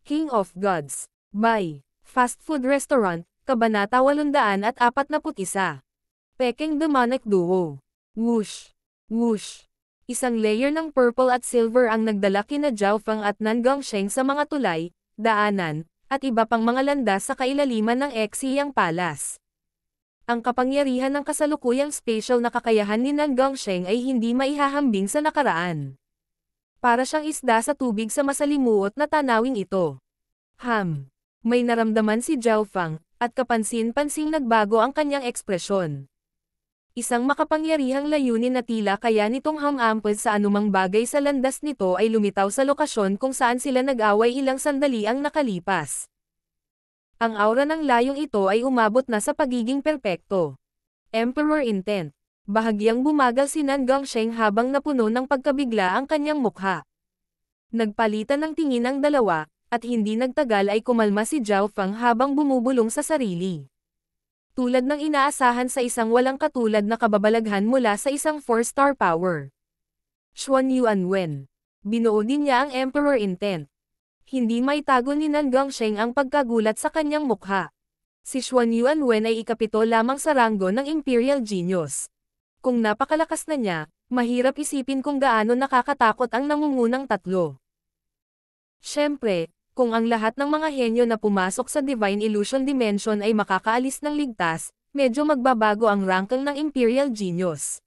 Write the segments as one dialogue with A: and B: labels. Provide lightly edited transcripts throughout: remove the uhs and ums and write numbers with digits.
A: King of Gods. By Fast Food Restaurant, Kabanata 841. Peking Demonic Duo. Whoosh! Whoosh! Isang layer ng purple at silver ang nagdala kina Zhao Feng at Nan Gongsheng sa mga tulay, daanan, at iba pang mga landas sa kailaliman ng Exiyang Palace. Ang kapangyarihan ng kasalukuyang spatial na kakayahan ni Nan Gongsheng ay hindi maihahambing sa nakaraan. Para siyang isda sa tubig sa masalimuot na tanawing ito. May naramdaman si Zhao Feng, at kapansin-pansing nagbago ang kanyang ekspresyon. Isang makapangyarihang layunin na tila kaya nitong hamampod sa anumang bagay sa landas nito ay lumitaw sa lokasyon kung saan sila nag-away ilang sandali ang nakalipas. Ang aura ng layong ito ay umabot na sa pagiging perpekto. Emperor Intent. Bahagyang bumagal si Nan Gongsheng habang napuno ng pagkabigla ang kanyang mukha. Nagpalitan ng tingin ang dalawa, at hindi nagtagal ay kumalma si Zhao Feng habang bumubulong sa sarili. Tulad ng inaasahan sa isang walang katulad na kababalaghan mula sa isang 4-star power. Xuan Yuanwen. Binuo din niya ang Emperor Intent. Hindi maitago ni Nan Gongsheng ang pagkagulat sa kanyang mukha. Si Xuan Yuanwen ay ikapito lamang sa ranggo ng Imperial Genius. Kung napakalakas na niya, mahirap isipin kung gaano nakakatakot ang nangungunang tatlo. Siyempre, kung ang lahat ng mga henyo na pumasok sa Divine Illusion Dimension ay makakaalis ng ligtas, medyo magbabago ang ranking ng Imperial Genius.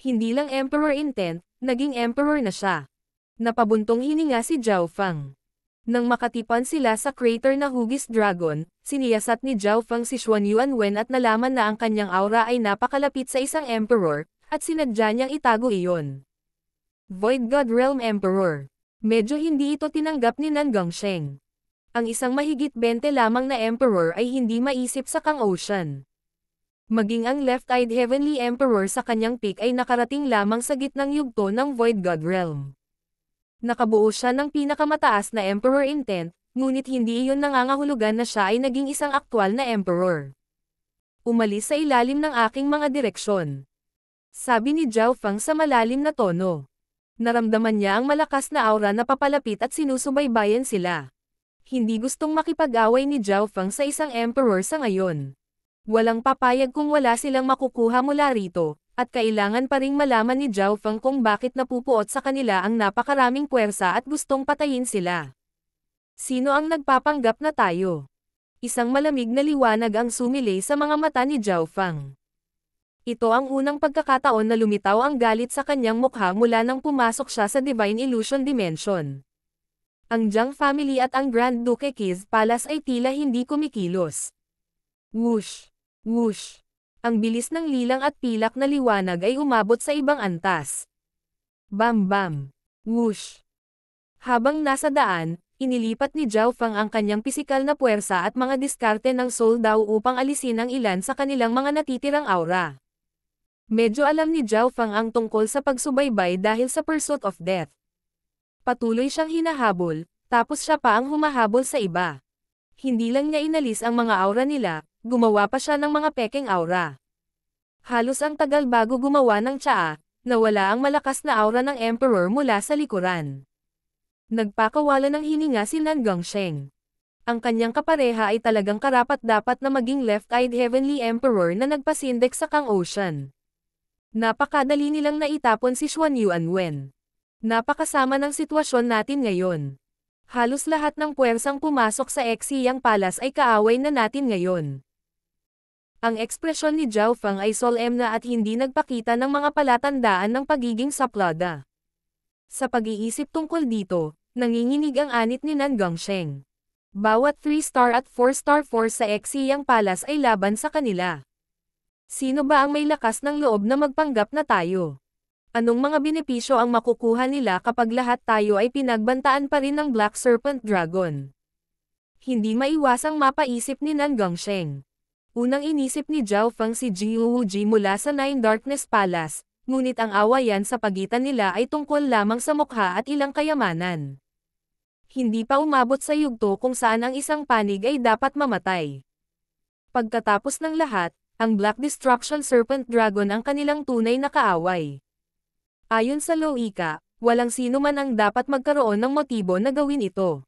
A: Hindi lang Emperor Intent, naging Emperor na siya. Napabuntong hininga si Zhao Feng. Nang makatipan sila sa crater na Hugis Dragon, siniyasat ni Zhao Feng si Xuan Yuanwen at nalaman na ang kanyang aura ay napakalapit sa isang Emperor, at sinadya niyang itago iyon. Void God Realm Emperor. Medyo hindi ito tinanggap ni Nan Gongsheng. Ang isang mahigit 20 lamang na Emperor ay hindi maisip sa Kang Ocean. Maging ang Left-Eyed Heavenly Emperor sa kanyang peak ay nakarating lamang sa gitnang yugto ng Void God Realm. Nakabuo siya ng pinakamataas na Emperor Intent, ngunit hindi iyon nangangahulugan na siya ay naging isang aktwal na Emperor. Umalis sa ilalim ng aking mga direksyon. Sabi ni Zhao Feng sa malalim na tono. Naramdaman niya ang malakas na aura na papalapit at sinusubaybayan sila. Hindi gustong makipag-away ni Zhao Feng sa isang Emperor sa ngayon. Walang papayag kung wala silang makukuha mula rito, at kailangan pa ring malaman ni Zhao Feng kung bakit napupuot sa kanila ang napakaraming puwersa at gustong patayin sila. Sino ang nagpapanggap na tayo? Isang malamig na liwanag ang sumilay sa mga mata ni Zhao Feng. Ito ang unang pagkakataon na lumitaw ang galit sa kanyang mukha mula nang pumasok siya sa Divine Illusion Dimension. Ang Jiang family at ang Grand Duke Qi's Palace ay tila hindi kumikilos. Whoosh! Whoosh! Ang bilis ng lilang at pilak na liwanag ay umabot sa ibang antas. Bam bam! Whoosh! Habang nasa daan, inilipat ni Zhao Feng ang kanyang pisikal na puwersa at mga diskarte ng Soul Dao upang alisin ang ilan sa kanilang mga natitirang aura. Medyo alam ni Zhao Feng ang tungkol sa pagsubaybay dahil sa Pursuit of Death. Patuloy siyang hinahabol, tapos siya pa ang humahabol sa iba. Hindi lang niya inalis ang mga aura nila, gumawa pa siya ng mga pekeng aura. Halos ang tagal bago gumawa ng tsaa, nawala ang malakas na aura ng Emperor mula sa likuran. Nagpakawala ng hininga si Nan Gongsheng. Ang kanyang kapareha ay talagang karapat-dapat na maging Left-Eyed Heavenly Emperor na nagpasindek sa Kang Ocean. Napakadali nilang naitapon si Xuan Yuanwen. Napakasama ng sitwasyon natin ngayon. Halos lahat ng puwersang pumasok sa Exiyang Palace ay kaaway na natin ngayon. Ang ekspresyon ni Zhao Feng ay solemn na at hindi nagpakita ng mga palatandaan ng pagiging saplada. Sa pag-iisip tungkol dito, nanginginig ang anit ni Nan Gongsheng. Bawat 3-star at 4-star force sa Exiyang Palace ay laban sa kanila. Sino ba ang may lakas ng loob na magpanggap na tayo? Anong mga benepisyo ang makukuha nila kapag lahat tayo ay pinagbantaan pa rin ng Black Serpent Dragon? Hindi maiwasang mapaisip ni Nan Gongsheng. Unang inisip ni Zhao Feng si Jiu Wuji mula sa Nine Darkness Palace, ngunit ang awayan sa pagitan nila ay tungkol lamang sa mukha at ilang kayamanan. Hindi pa umabot sa yugto kung saan ang isang panig ay dapat mamatay. Pagkatapos ng lahat, ang Black Destruction Serpent Dragon ang kanilang tunay na kaaway. Ayon sa logika, walang sino man ang dapat magkaroon ng motibo na gawin ito.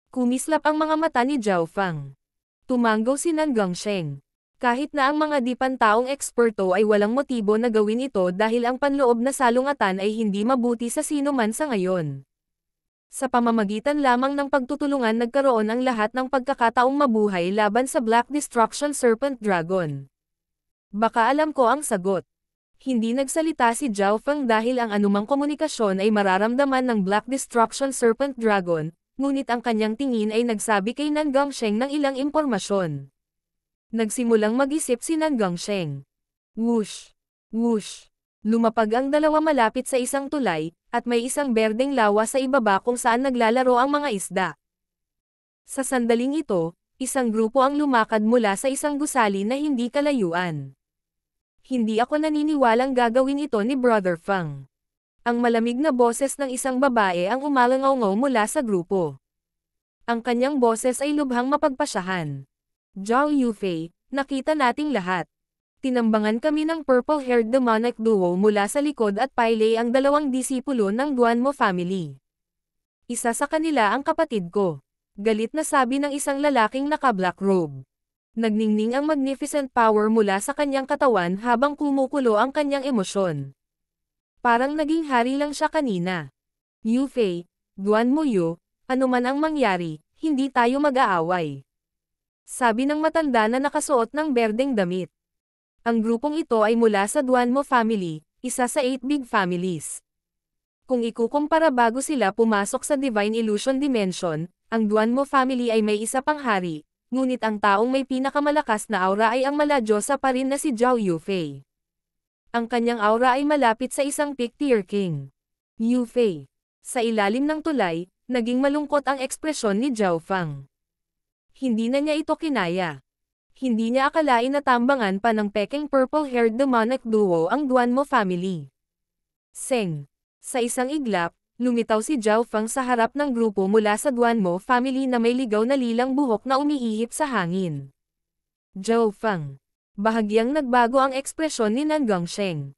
A: Kumislap ang mga mata ni Zhao Fang. Tumanggaw si Nan Gongsheng. Kahit na ang mga di-pantaong eksperto ay walang motibo na gawin ito dahil ang panloob na salungatan ay hindi mabuti sa sino man sa ngayon. Sa pamamagitan lamang ng pagtutulungan nagkaroon ang lahat ng pagkakataong mabuhay laban sa Black Destruction Serpent Dragon. Baka alam ko ang sagot. Hindi nagsalita si Zhao Feng dahil ang anumang komunikasyon ay mararamdaman ng Black Destruction Serpent Dragon, ngunit ang kanyang tingin ay nagsabi kay Nan Gongsheng ng ilang impormasyon. Nagsimulang mag-isip si Nan Gongsheng. Whoosh! Whoosh! Lumapag ang dalawa malapit sa isang tulay, at may isang berdeng lawa sa ibaba kung saan naglalaro ang mga isda. Sa sandaling ito, isang grupo ang lumakad mula sa isang gusali na hindi kalayuan. Hindi ako naniniwalang gagawin ito ni Brother Fang. Ang malamig na boses ng isang babae ang umalangaw mula sa grupo. Ang kanyang boses ay lubhang mapagpasyahan. Zhao Yufei, nakita nating lahat. Tinambangan kami ng purple-haired demonic duo mula sa likod at pailay ang dalawang disipulo ng Duanmo family. Isa sa kanila ang kapatid ko. Galit na sabi ng isang lalaking naka-black robe. Nagningning ang magnificent power mula sa kanyang katawan habang kumukulo ang kanyang emosyon. Parang naging hari lang siya kanina. Yufei, Duanmo Yu, ano man ang mangyari, hindi tayo mag-aaway. Sabi ng matanda na nakasuot ng berdeng damit. Ang grupong ito ay mula sa Duanmo family, isa sa 8 big families. Kung ikukumpara bago sila pumasok sa Divine Illusion Dimension, ang Duanmo family ay may isa pang hari, ngunit ang taong may pinakamalakas na aura ay ang mala-diyosa pa rin na si Zhao Yufei. Ang kanyang aura ay malapit sa isang peak-tier king. Yufei. Sa ilalim ng tulay, naging malungkot ang ekspresyon ni Zhao Fang. Hindi na niya ito kinaya. Hindi niya akalain na tambangan pa ng peking purple-haired demonic duo ang Duanmo family. Seng. Sa isang iglap, lumitaw si Zhao Fang sa harap ng grupo mula sa Duanmo family na may ligaw na lilang buhok na umiihip sa hangin. Zhao Fang. Bahagyang nagbago ang ekspresyon ni Nan Gongsheng.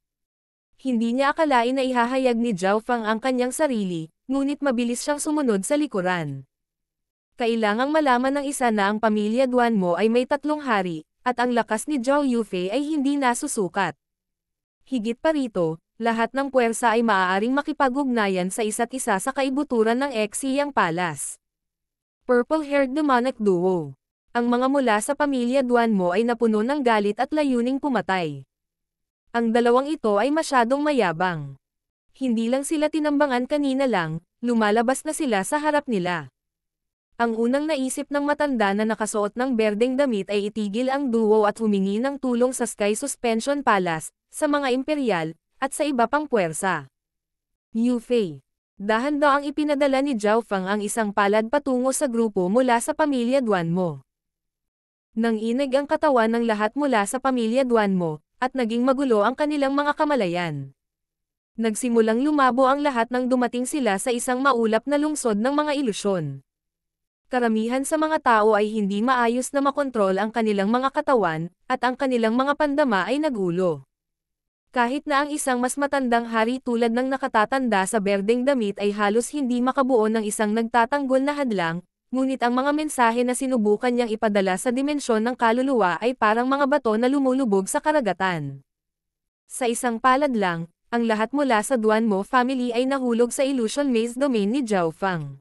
A: Hindi niya akalain na ihahayag ni Zhao Fang ang kanyang sarili, ngunit mabilis siyang sumunod sa likuran. Kailangang malaman ng isa na ang pamilya Duanmo ay may 3 hari, at ang lakas ni Zhao Yufei ay hindi nasusukat. Higit pa rito, lahat ng puwersa ay maaaring makipag-ugnayan sa isa't isa sa kaibuturan ng Exiyang Palace. Purple-haired demonic duo. Ang mga mula sa pamilya Duanmo ay napuno ng galit at layuning pumatay. Ang dalawang ito ay masyadong mayabang. Hindi lang sila tinambangan kanina lang, lumalabas na sila sa harap nila. Ang unang naisip ng matanda na nakasuot ng berdeng damit ay itigil ang duo at humingi ng tulong sa Sky Suspension Palace, sa mga imperial, at sa iba pang puwersa. Yufei. Dahan-daang ipinadala ni Zhao Fang ang isang palad patungo sa grupo mula sa pamilya Duanmo. Nanginig ang katawan ng lahat mula sa pamilya Duanmo, at naging magulo ang kanilang mga kamalayan. Nagsimulang lumabo ang lahat nang dumating sila sa isang maulap na lungsod ng mga ilusyon. Karamihan sa mga tao ay hindi maayos na makontrol ang kanilang mga katawan, at ang kanilang mga pandama ay nagulo. Kahit na ang isang mas matandang hari tulad ng nakatatanda sa berdeng damit ay halos hindi makabuo ng isang nagtatanggol na hadlang, ngunit ang mga mensahe na sinubukan niyang ipadala sa dimensyon ng kaluluwa ay parang mga bato na lumulubog sa karagatan. Sa isang palad lang, ang lahat mula sa Duanmo family ay nahulog sa Illusion Maze Domain ni Zhao Fang.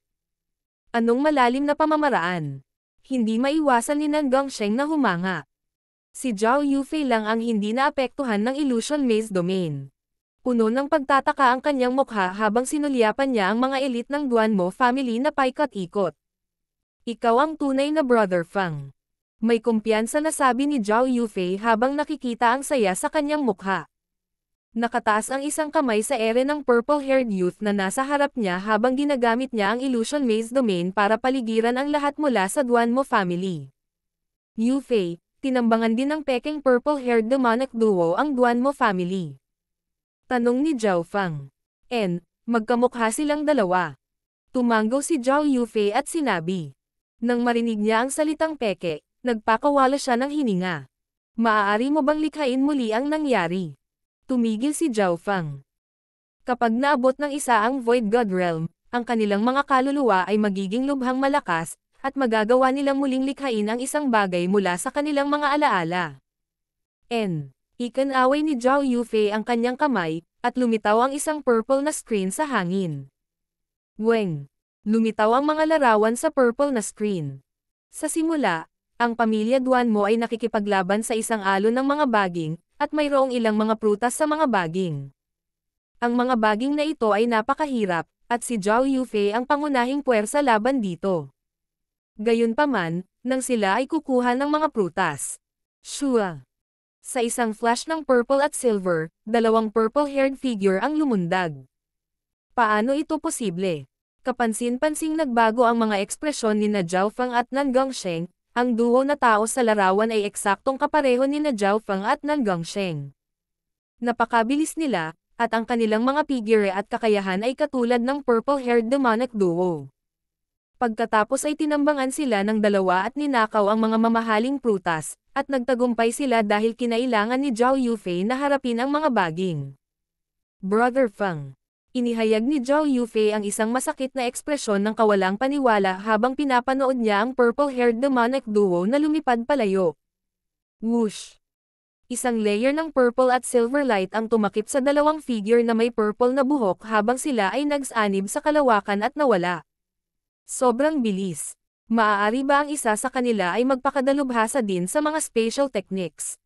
A: Anong malalim na pamamaraan? Hindi maiwasan ni Nan Gongsheng na humanga. Si Zhao Yufei lang ang hindi naapektuhan ng Illusion Maze Domain. Puno ng pagtataka ang kanyang mukha habang sinulyapan niya ang mga elite ng Duanmo family na paikot-ikot. Ikaw ang tunay na Brother Fang. May kumpiyansa na sabi ni Zhao Yufei habang nakikita ang saya sa kanyang mukha. Nakataas ang isang kamay sa ere ng purple-haired youth na nasa harap niya habang ginagamit niya ang Illusion Maze Domain para paligiran ang lahat mula sa Duanmo family. Yufei, tinambangan din ng peking purple-haired demonic duo ang Duanmo family. Tanong ni Zhao Fang. Magkamukha silang dalawa. Tumanggaw si Zhao Yufei at sinabi. Nang marinig niya ang salitang peke, nagpakawala siya ng hininga. Maaari mo bang likhain muli ang nangyari? Tumigil si Zhao Fang. Kapag naabot ng isa ang Void God Realm, ang kanilang mga kaluluwa ay magiging lubhang malakas, at magagawa nilang muling likhain ang isang bagay mula sa kanilang mga alaala. Ikanaway ni Zhao Yufei ang kanyang kamay, at lumitaw ang isang purple na screen sa hangin. Weng! Lumitaw ang mga larawan sa purple na screen. Sa simula, ang pamilya Duan mo ay nakikipaglaban sa isang alon ng mga baging, at mayroong ilang mga prutas sa mga baging. Ang mga baging na ito ay napakahirap, at si Zhao Yufei ang pangunahing puwersa laban dito. Gayunpaman, nang sila ay kukuha ng mga prutas. Shua! Sa isang flash ng purple at silver, dalawang purple-haired figure ang lumundag. Paano ito posible? Kapansin-pansing nagbago ang mga ekspresyon ni na Zhao Feng at Nan Gongsheng, ang duo na tao sa larawan ay eksaktong kapareho ni na Zhao Feng at Nan Gongsheng. Napakabilis nila, at ang kanilang mga figure at kakayahan ay katulad ng purple-haired demonic duo. Pagkatapos ay tinambangan sila ng dalawa at ninakaw ang mga mamahaling prutas, at nagtagumpay sila dahil kinailangan ni Zhao Yufei na harapin ang mga baging. Brother Feng. Inihayag ni Zhao Yufei ang isang masakit na ekspresyon ng kawalang paniwala habang pinapanood niya ang purple-haired demonic duo na lumipad palayo. Whoosh! Isang layer ng purple at silver light ang tumakip sa dalawang figure na may purple na buhok habang sila ay nagsanib sa kalawakan at nawala. Sobrang bilis. Maaari ba ang isa sa kanila ay magpakadalubhasa din sa mga spatial techniques?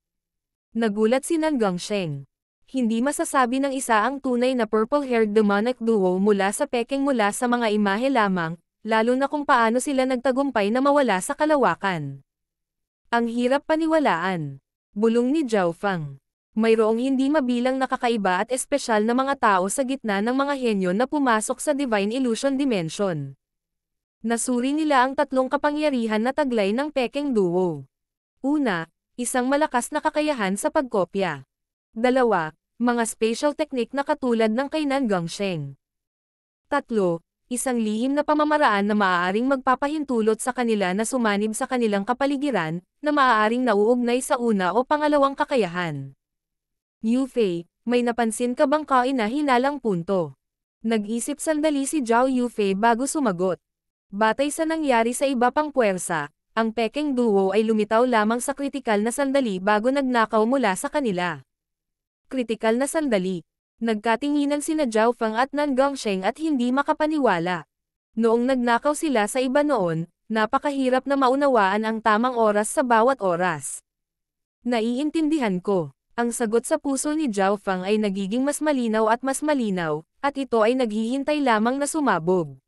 A: Nagulat si Nan Gongsheng. Hindi masasabi ng isa ang tunay na purple-haired demonic duo mula sa Peking mula sa mga imahe lamang, lalo na kung paano sila nagtagumpay na mawala sa kalawakan. Ang hirap paniwalaan. Bulong ni Zhao Feng. Mayroong hindi mabilang na kakaiba at espesyal na mga tao sa gitna ng mga henyo na pumasok sa Divine Illusion Dimension. Nasuri nila ang tatlong kapangyarihan na taglay ng Peking duo. Una, isang malakas na kakayahan sa pagkopya. Dalawa, mga spatial technique na katulad ng kay Nan Gongsheng. Tatlo, isang lihim na pamamaraan na maaaring magpapahintulot sa kanila na sumanib sa kanilang kapaligiran, na maaaring nauugnay sa una o pangalawang kakayahan. Yufei, may napansin ka bang kaina-hinalang punto? Nag-isip sandali si Zhao Yufei bago sumagot. Batay sa nangyari sa iba pang puwersa, ang Peking duo ay lumitaw lamang sa kritikal na sandali bago nagnakaw mula sa kanila. Kritikal na sandali. Nagkatinginan sina Zhao Feng at Nan Gongsheng at hindi makapaniwala. Noong nagnakaw sila sa iba noon, napakahirap na maunawaan ang tamang oras sa bawat oras. Naiintindihan ko. Ang sagot sa puso ni Zhao Feng ay nagiging mas malinaw, at ito ay naghihintay lamang na sumabog.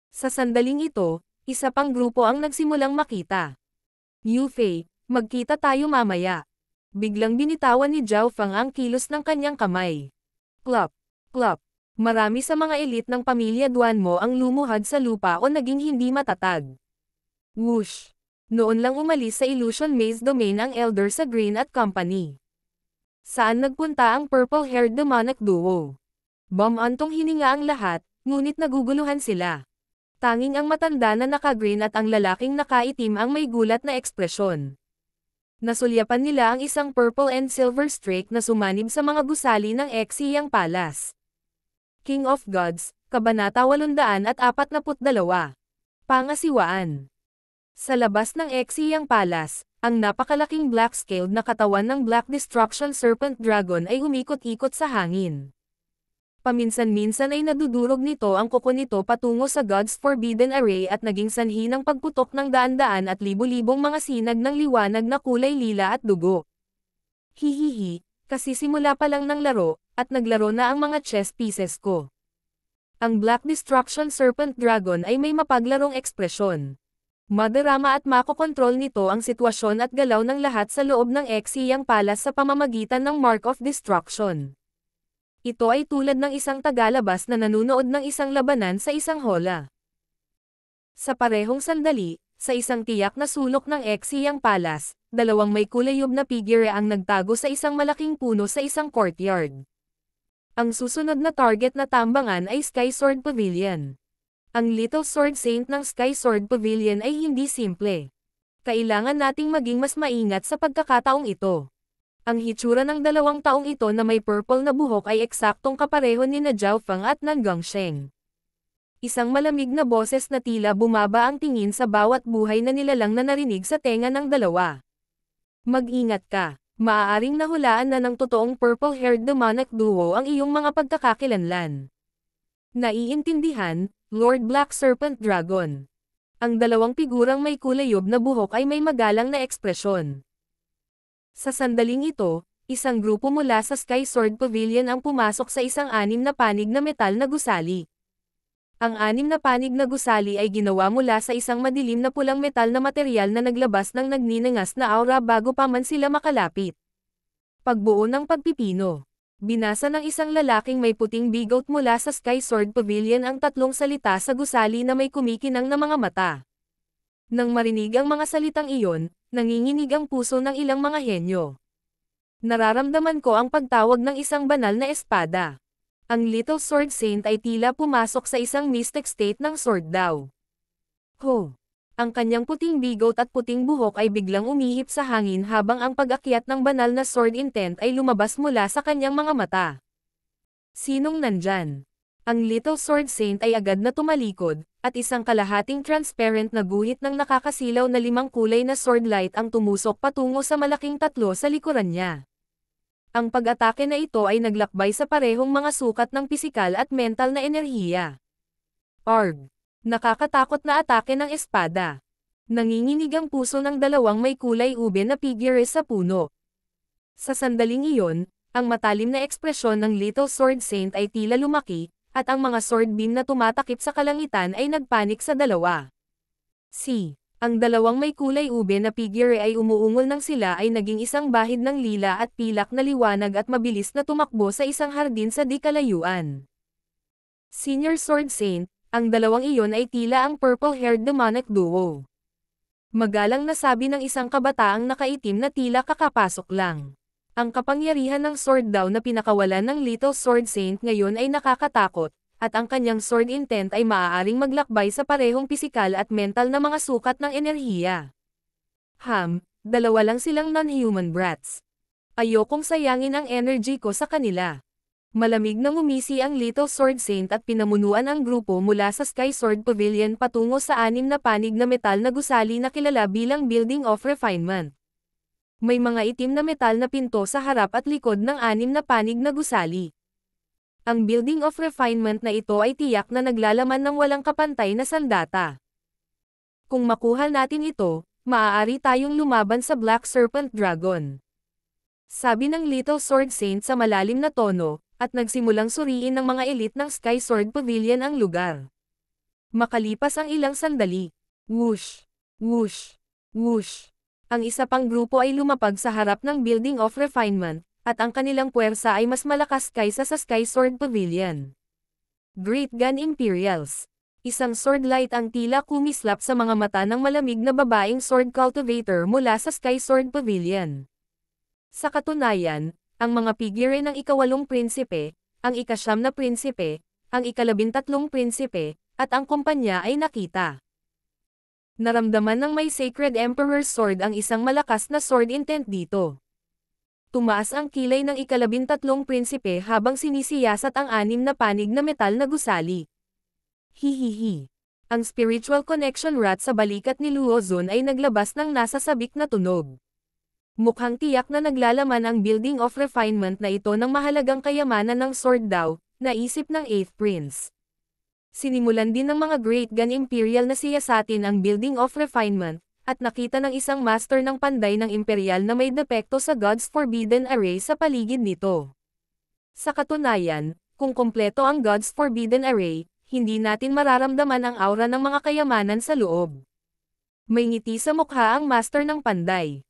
A: Sa sandaling ito, isa pang grupo ang nagsimulang makita. Yufei, magkita tayo mamaya. Biglang binitawan ni Zhao Feng ang kilos ng kanyang kamay. Plop, plop. Marami sa mga elite ng pamilya Duan mo ang lumuhad sa lupa o naging hindi matatag. Whoosh! Noon lang umalis sa Illusion Maze Domain ang Elder sa Green at Company. Saan nagpunta ang purple-haired demonic duo? Bumantong hininga ang lahat, ngunit naguguluhan sila. Tanging ang matanda na naka-green at ang lalaking nakaitim ang may gulat na ekspresyon. Nasulyapan nila ang isang purple and silver streak na sumanib sa mga gusali ng Exiyang Palace. King of Gods, Kabanata 842. Pangasiwaan. Sa labas ng Exiyang Palace, ang napakalaking black-scaled na katawan ng Black Destruction Serpent Dragon ay umikot-ikot sa hangin. Paminsan-minsan ay nadudurog nito ang kuko nito patungo sa God's Forbidden Array at naging sanhi ng pagputok ng daan-daan at libo-libong mga sinag ng liwanag na kulay lila at dugo. Hihihi, kasi simula pa lang ng laro, at naglaro na ang mga chess pieces ko. Ang Black Destruction Serpent Dragon ay may mapaglarong ekspresyon. Madarama at makokontrol nito ang sitwasyon at galaw ng lahat sa loob ng Exiyang Palace sa pamamagitan ng Mark of Destruction. Ito ay tulad ng isang tagalabas na nanunood ng isang labanan sa isang hola. Sa parehong sandali, sa isang tiyak na sulok ng Exiyang Palace, dalawang may kulayob na figure ang nagtago sa isang malaking puno sa isang courtyard. Ang susunod na target na tambangan ay Sky Sword Pavilion. Ang Little Sword Saint ng Sky Sword Pavilion ay hindi simple. Kailangan nating maging mas maingat sa pagkakataong ito. Ang hitsura ng dalawang taong ito na may purple na buhok ay eksaktong kapareho ni na Zhao Feng at Nan Gongsheng. Isang malamig na boses na tila bumaba ang tingin sa bawat buhay na nilalang na narinig sa tenga ng dalawa. Mag-ingat ka. Maaaring nahulaan na ng totoong purple-haired demonic duo ang iyong mga pagkakakilanlan. Naiintindihan, Lord Black Serpent Dragon. Ang dalawang figurang may kulayob na buhok ay may magalang na ekspresyon. Sa sandaling ito, isang grupo mula sa Sky Sword Pavilion ang pumasok sa isang anim na panig na metal na gusali. Ang anim na panig na gusali ay ginawa mula sa isang madilim na pulang metal na materyal na naglabas ng nagninangas na aura bago pa man sila makalapit. Pagbuo ng pagpipino. Binasa ng isang lalaking may puting bigout mula sa Sky Sword Pavilion ang tatlong salita sa gusali na may kumikinang na mga mata. Nang marinig ang mga salitang iyon, nanginginig ang puso ng ilang mga henyo. Nararamdaman ko ang pagtawag ng isang banal na espada. Ang Little Sword Saint ay tila pumasok sa isang mystic state ng sword daw. Ho! Ang kanyang puting bigout at puting buhok ay biglang umihip sa hangin habang ang pag-akyat ng banal na sword intent ay lumabas mula sa kanyang mga mata. Sinong nandyan? Ang Little Sword Saint ay agad na tumalikod, at isang kalahating transparent na guhit ng nakakasilaw na 5 kulay na sword light ang tumusok patungo sa malaking tatlo sa likuran niya. Ang pag-atake na ito ay naglakbay sa parehong mga sukat ng pisikal at mental na enerhiya. Arg! Nakakatakot na atake ng espada. Nanginginig ang puso ng dalawang may kulay ube na figure sa puno. Sa sandaling iyon, ang matalim na ekspresyon ng Little Sword Saint ay tila lumaki, at ang mga sword beam na tumatakip sa kalangitan ay nagpanik sa dalawa. Ang dalawang may kulay ube na figure ay umuungol nang sila ay naging isang bahid ng lila at pilak na liwanag at mabilis na tumakbo sa isang hardin sa di kalayuan. Senior Sword Saint, ang dalawang iyon ay tila ang purple-haired demonic duo. Magalang na sabi ng isang kabataang nakaitim na tila kakapasok lang. Ang kapangyarihan ng sword daw na pinakawalan ng Little Sword Saint ngayon ay nakakatakot, at ang kanyang sword intent ay maaaring maglakbay sa parehong pisikal at mental na mga sukat ng enerhiya. Dalawa lang silang non-human brats. Ayokong sayangin ang energy ko sa kanila. Malamig na ngumisi ang Little Sword Saint at pinamunuan ang grupo mula sa Sky Sword Pavilion patungo sa anim na panig na metal na gusali na kilala bilang Building of Refinement. May mga itim na metal na pinto sa harap at likod ng anim na panig na gusali. Ang Building of Refinement na ito ay tiyak na naglalaman ng walang kapantay na sandata. Kung makuha natin ito, maaari tayong lumaban sa Black Serpent Dragon. Sabi ng Little Sword Saint sa malalim na tono, at nagsimulang suriin ng mga elite ng Sky Sword Pavilion ang lugar. Makalipas ang ilang sandali. Whoosh! Whoosh! Whoosh! Ang isa pang grupo ay lumapag sa harap ng Building of Refinement, at ang kanilang puwersa ay mas malakas kaysa sa Sky Sword Pavilion. Great Gun Imperials. Isang sword light ang tila kumislap sa mga mata ng malamig na babaeng sword cultivator mula sa Sky Sword Pavilion. Sa katunayan, ang mga figure ng ika-8 prinsipe, ang ika-9 na prinsipe, ang ika-13 prinsipe, at ang kumpanya ay nakita. Naramdaman ng may Sacred Emperor's Sword ang isang malakas na sword intent dito. Tumaas ang kilay ng ika-13 prinsipe habang sinisiyasat ang anim na panig na metal na gusali. Hihihi. Ang spiritual connection rat sa balikat ni Luozon ay naglabas ng nasa sabik na tunog. Mukhang tiyak na naglalaman ang Building of Refinement na ito ng mahalagang kayamanan ng sword daw, naisip ng 8th Prince. Sinimulan din ng mga Great Gun Imperial na siyasatin ang Building of Refinement, at nakita ng isang master ng panday ng imperial na may depekto sa God's Forbidden Array sa paligid nito. Sa katunayan, kung kompleto ang God's Forbidden Array, hindi natin mararamdaman ang aura ng mga kayamanan sa loob. May ngiti sa mukha ang master ng panday.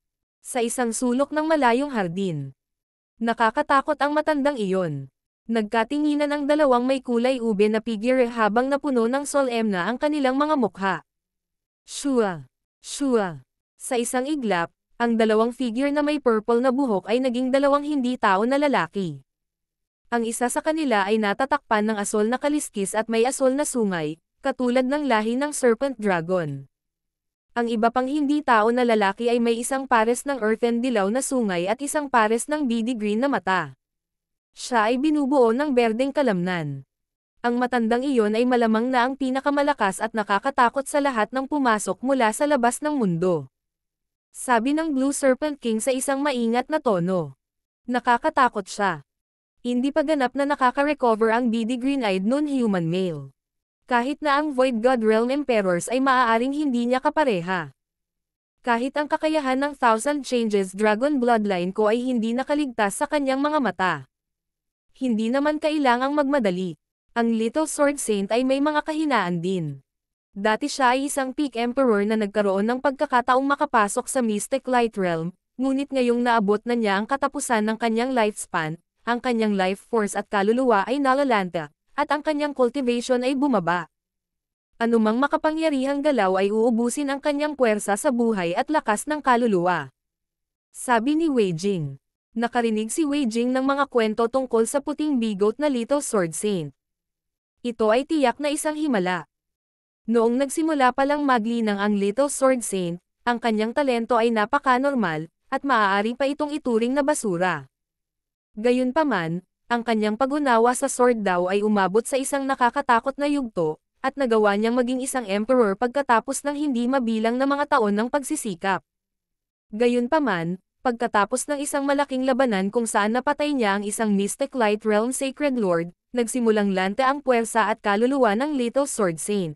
A: Sa isang sulok ng malayong hardin. Nakakatakot ang matandang iyon. Nagkatinginan ang dalawang may kulay ube na figure habang napuno ng solemna ang kanilang mga mukha. Shua! Shua! Sa isang iglap, ang dalawang figure na may purple na buhok ay naging dalawang hindi tao na lalaki. Ang isa sa kanila ay natatakpan ng asol na kaliskis at may asol na sungay, katulad ng lahi ng Serpent Dragon. Ang iba pang hindi tao na lalaki ay may isang pares ng earthen dilaw na sungay at isang pares ng beady green na mata. Siya ay binubuo ng berdeng kalamnan. Ang matandang iyon ay malamang na ang pinakamalakas at nakakatakot sa lahat ng pumasok mula sa labas ng mundo. Sabi ng Blue Serpent King sa isang maingat na tono. Nakakatakot siya. Hindi pa ganap na nakaka-recover ang beady green-eyed non-human male. Kahit na ang Void God Realm Emperors ay maaaring hindi niya kapareha. Kahit ang kakayahan ng Thousand Changes Dragon Bloodline ko ay hindi nakaligtas sa kanyang mga mata. Hindi naman kailangang magmadali. Ang Little Sword Saint ay may mga kahinaan din. Dati siya ay isang Peak Emperor na nagkaroon ng pagkakataong makapasok sa Mystic Light Realm, ngunit ngayong naabot na niya ang katapusan ng kanyang lifespan, ang kanyang life force at kaluluwa ay nalalanta, at ang kanyang cultivation ay bumaba. Anumang makapangyarihang galaw ay uubusin ang kanyang puwersa sa buhay at lakas ng kaluluwa. Sabi ni Wei Jing. Nakarinig si Wei Jing ng mga kwento tungkol sa puting bigot na Little Sword Saint. Ito ay tiyak na isang himala. Noong nagsimula palang maglinang ang Little Sword Saint, ang kanyang talento ay napaka-normal, at maaari pa itong ituring na basura. Gayunpaman, ang kanyang pag-unawa sa sword daw ay umabot sa isang nakakatakot na yugto, at nagawa niyang maging isang emperor pagkatapos ng hindi mabilang na mga taon ng pagsisikap. Gayunpaman, pagkatapos ng isang malaking labanan kung saan napatay niya ang isang Mystic Light Realm Sacred Lord, nagsimulang lante ang puwersa at kaluluwa ng Little Sword Saint.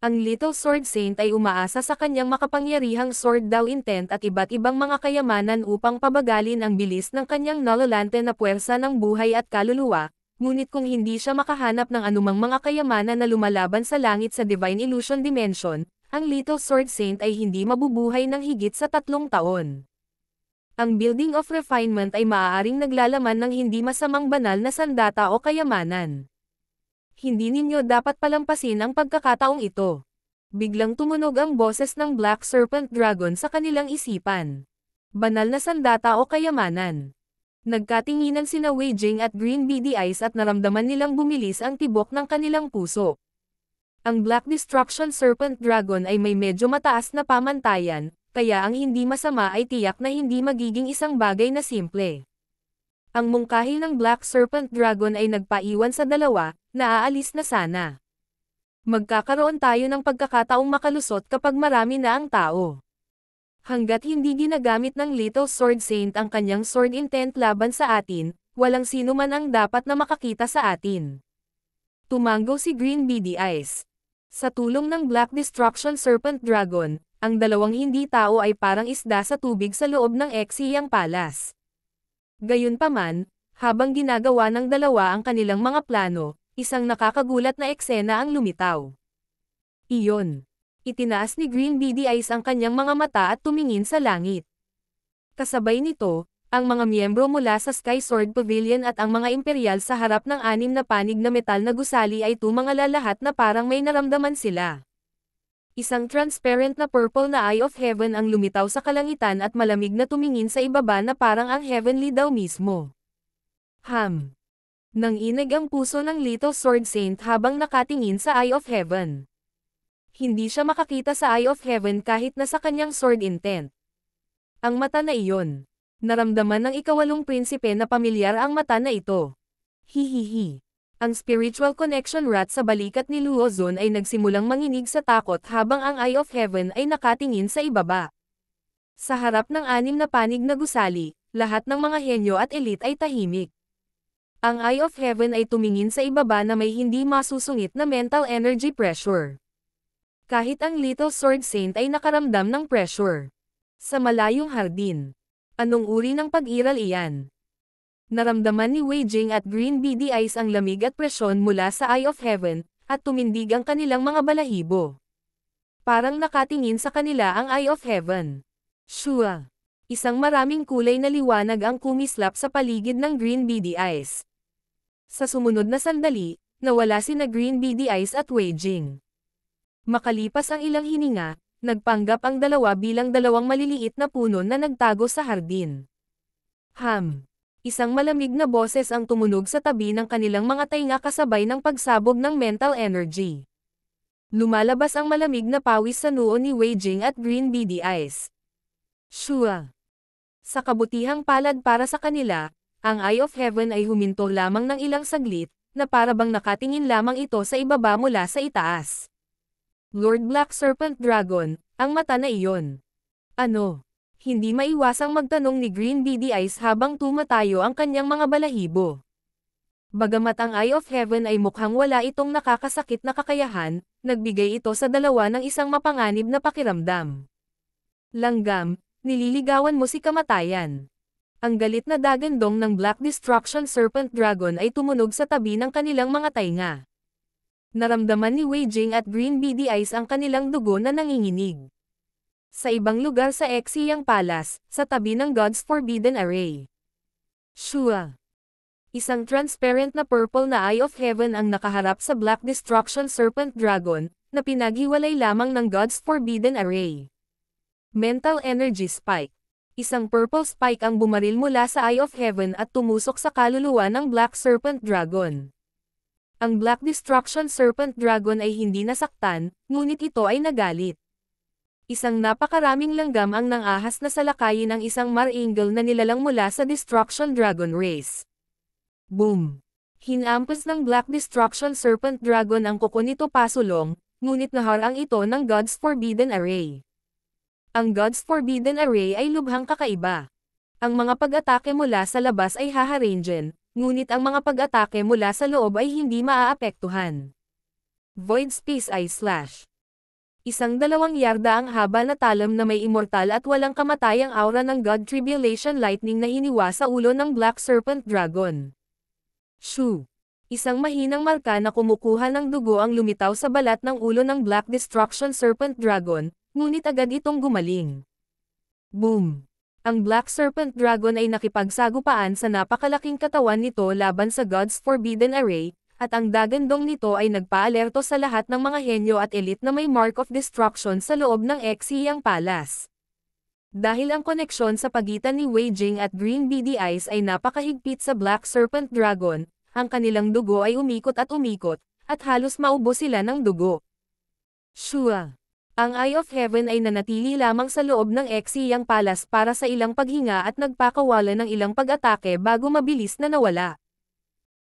A: Ang Little Sword Saint ay umaasa sa kanyang makapangyarihang sword daw intent at iba't ibang mga kayamanan upang pabagalin ang bilis ng kanyang nalalante na puwersa ng buhay at kaluluwa, ngunit kung hindi siya makahanap ng anumang mga kayamanan na lumalaban sa langit sa Divine Illusion Dimension, ang Little Sword Saint ay hindi mabubuhay ng higit sa 3 taon. Ang Building of Refinement ay maaaring naglalaman ng hindi masamang banal na sandata o kayamanan. Hindi ninyo dapat palampasin ang pagkakataong ito. Biglang tumunog ang boses ng Black Serpent Dragon sa kanilang isipan. Banal na sandata o kayamanan. Nagkatinginan sina Wei Jing at Green Beady Eyes at naramdaman nilang bumilis ang tibok ng kanilang puso. Ang Black Destruction Serpent Dragon ay may medyo mataas na pamantayan, kaya ang hindi masama ay tiyak na hindi magiging isang bagay na simple. Ang mungkahi ng Black Serpent Dragon ay nagpaiwan sa dalawa, na aalis na sana. Magkakaroon tayo ng pagkakataong makalusot kapag marami na ang tao. Hanggat hindi ginagamit ng Little Sword Saint ang kanyang sword intent laban sa atin, walang sino man ang dapat na makakita sa atin. Tumango si Green Beady Eyes. Sa tulong ng Black Destruction Serpent Dragon, ang dalawang hindi tao ay parang isda sa tubig sa loob ng Exiyang Palace. Gayunpaman, habang ginagawa ng dalawa ang kanilang mga plano, isang nakakagulat na eksena ang lumitaw. Iyon. Itinaas ni Green Beady Eyes ang kanyang mga mata at tumingin sa langit. Kasabay nito, ang mga miyembro mula sa Sky Sword Pavilion at ang mga imperial sa harap ng 6 na panig na metal na gusali ay tumangala lahat na parang may naramdaman sila. Isang transparent na purple na Eye of Heaven ang lumitaw sa kalangitan at malamig na tumingin sa ibaba na parang ang heavenly daw mismo. Nanginig ang puso ng Little Sword Saint habang nakatingin sa Eye of Heaven. Hindi siya makakita sa Eye of Heaven kahit na sa kanyang sword intent. Ang mata na iyon. Naramdaman ng ikawalong prinsipe na pamilyar ang mata na ito. Hihihi. Ang spiritual connection rat sa balikat ni Luo Zun ay nagsimulang manginig sa takot habang ang Eye of Heaven ay nakatingin sa ibaba. Sa harap ng 6 na panig na gusali, lahat ng mga henyo at elite ay tahimik. Ang Eye of Heaven ay tumingin sa ibaba na may hindi masusungit na mental energy pressure. Kahit ang Little Sword Saint ay nakaramdam ng pressure. Sa malayong hardin. Anong uri ng pag-iral iyan? Naramdaman ni Wei Jing at Green Beady Eyes ang lamig at presyon mula sa Eye of Heaven, at tumindig ang kanilang mga balahibo. Parang nakatingin sa kanila ang Eye of Heaven. Shua! Isang maraming kulay na liwanag ang kumislap sa paligid ng Green Beady Eyes. Sa sumunod na sandali, nawala sina Green Beady Eyes at Wei Jing. Makalipas ang ilang hininga, nagpanggap ang dalawa bilang dalawang maliliit na puno na nagtago sa hardin. Isang malamig na boses ang tumunog sa tabi ng kanilang mga tainga kasabay ng pagsabog ng mental energy. Lumalabas ang malamig na pawis sa noo ni Wei Jing at Green Beady Eyes. Shua! Sa kabutihang palad para sa kanila, ang Eye of Heaven ay huminto lamang ng ilang saglit, na parabang nakatingin lamang ito sa ibaba mula sa itaas. Lord Black Serpent Dragon, ang mata na iyon. Ano? Hindi maiwasang magtanong ni Green Beady Eyes habang tumatayo ang kanyang mga balahibo. Bagamat ang Eye of Heaven ay mukhang wala itong nakakasakit na kakayahan, nagbigay ito sa dalawa ng isang mapanganib na pakiramdam. Langgam, nililigawan mo si kamatayan. Ang galit na dagandong ng Black Destruction Serpent Dragon ay tumunog sa tabi ng kanilang mga tainga. Naramdaman ni Wei Jing at Green Beady Eyes ang kanilang dugo na nanginginig. Sa ibang lugar sa Exiyang Palace, sa tabi ng God's Forbidden Array. Shua. Isang transparent na purple na Eye of Heaven ang nakaharap sa Black Destruction Serpent Dragon, na pinaghiwalay lamang ng God's Forbidden Array. Mental Energy Spike. Isang purple spike ang bumaril mula sa Eye of Heaven at tumusok sa kaluluwa ng Black Serpent Dragon. Ang Black Destruction Serpent Dragon ay hindi nasaktan, ngunit ito ay nagalit. Isang napakaraming langgam ang nangahas na salakayin ang isang Mar-Angel na nilalang mula sa Destruction Dragon Race. Boom! Hinampas ng Black Destruction Serpent Dragon ang kuko nito pasulong, ngunit naharang ito ng God's Forbidden Array. Ang God's Forbidden Array ay lubhang kakaiba. Ang mga pag-atake mula sa labas ay haharangen, ngunit ang mga pag-atake mula sa loob ay hindi maaapektuhan. Void Space Eye Slash. Isang 2 yarda ang haba na talam na may immortal at walang kamatayang aura ng God Tribulation Lightning na hiniwa sa ulo ng Black Serpent Dragon. Shoo! Isang mahinang marka na kumukuha ng dugo ang lumitaw sa balat ng ulo ng Black Destruction Serpent Dragon, ngunit agad itong gumaling. Boom! Ang Black Serpent Dragon ay nakipagsagupaan sa napakalaking katawan nito laban sa God's Forbidden Array, at ang dagandong nito ay nagpaalerto sa lahat ng mga henyo at elite na may Mark of Destruction sa loob ng Exiyang Palace. Dahil ang koneksyon sa pagitan ni Wei Jing at Green Beady Eyes ay napakahigpit sa Black Serpent Dragon, ang kanilang dugo ay umikot, at halos maubos sila ng dugo. Shua! Ang Eye of Heaven ay nanatili lamang sa loob ng Exiyang Palace para sa ilang paghinga at nagpakawala ng ilang pag-atake bago mabilis na nawala.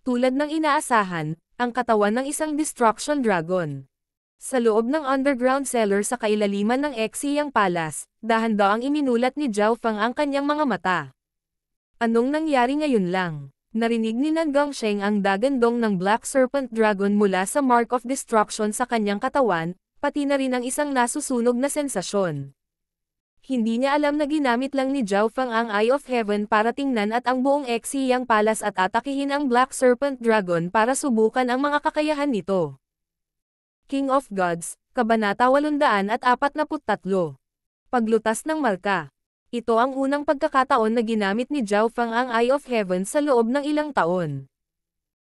A: Tulad ng inaasahan, ang katawan ng isang Destruction Dragon. Sa loob ng underground cellar sa kailaliman ng Exiyang Palace, dahan-daang iminulat ni Zhao Feng ang kanyang mga mata. Anong nangyari ngayon lang? Narinig ni Nanggang Sheng ang dagandong ng Black Serpent Dragon mula sa Mark of Destruction sa kanyang katawan, pati na rin ang isang nasusunog na sensasyon. Hindi niya alam na ginamit lang ni Zhao Feng ang Eye of Heaven para tingnan at ang buong Exiyang Palace at atakihin ang Black Serpent Dragon para subukan ang mga kakayahan nito. King of Gods, Kabanata 843. Paglutas ng marka. Ito ang unang pagkakataon na ginamit ni Zhao Feng ang Eye of Heaven sa loob ng ilang taon.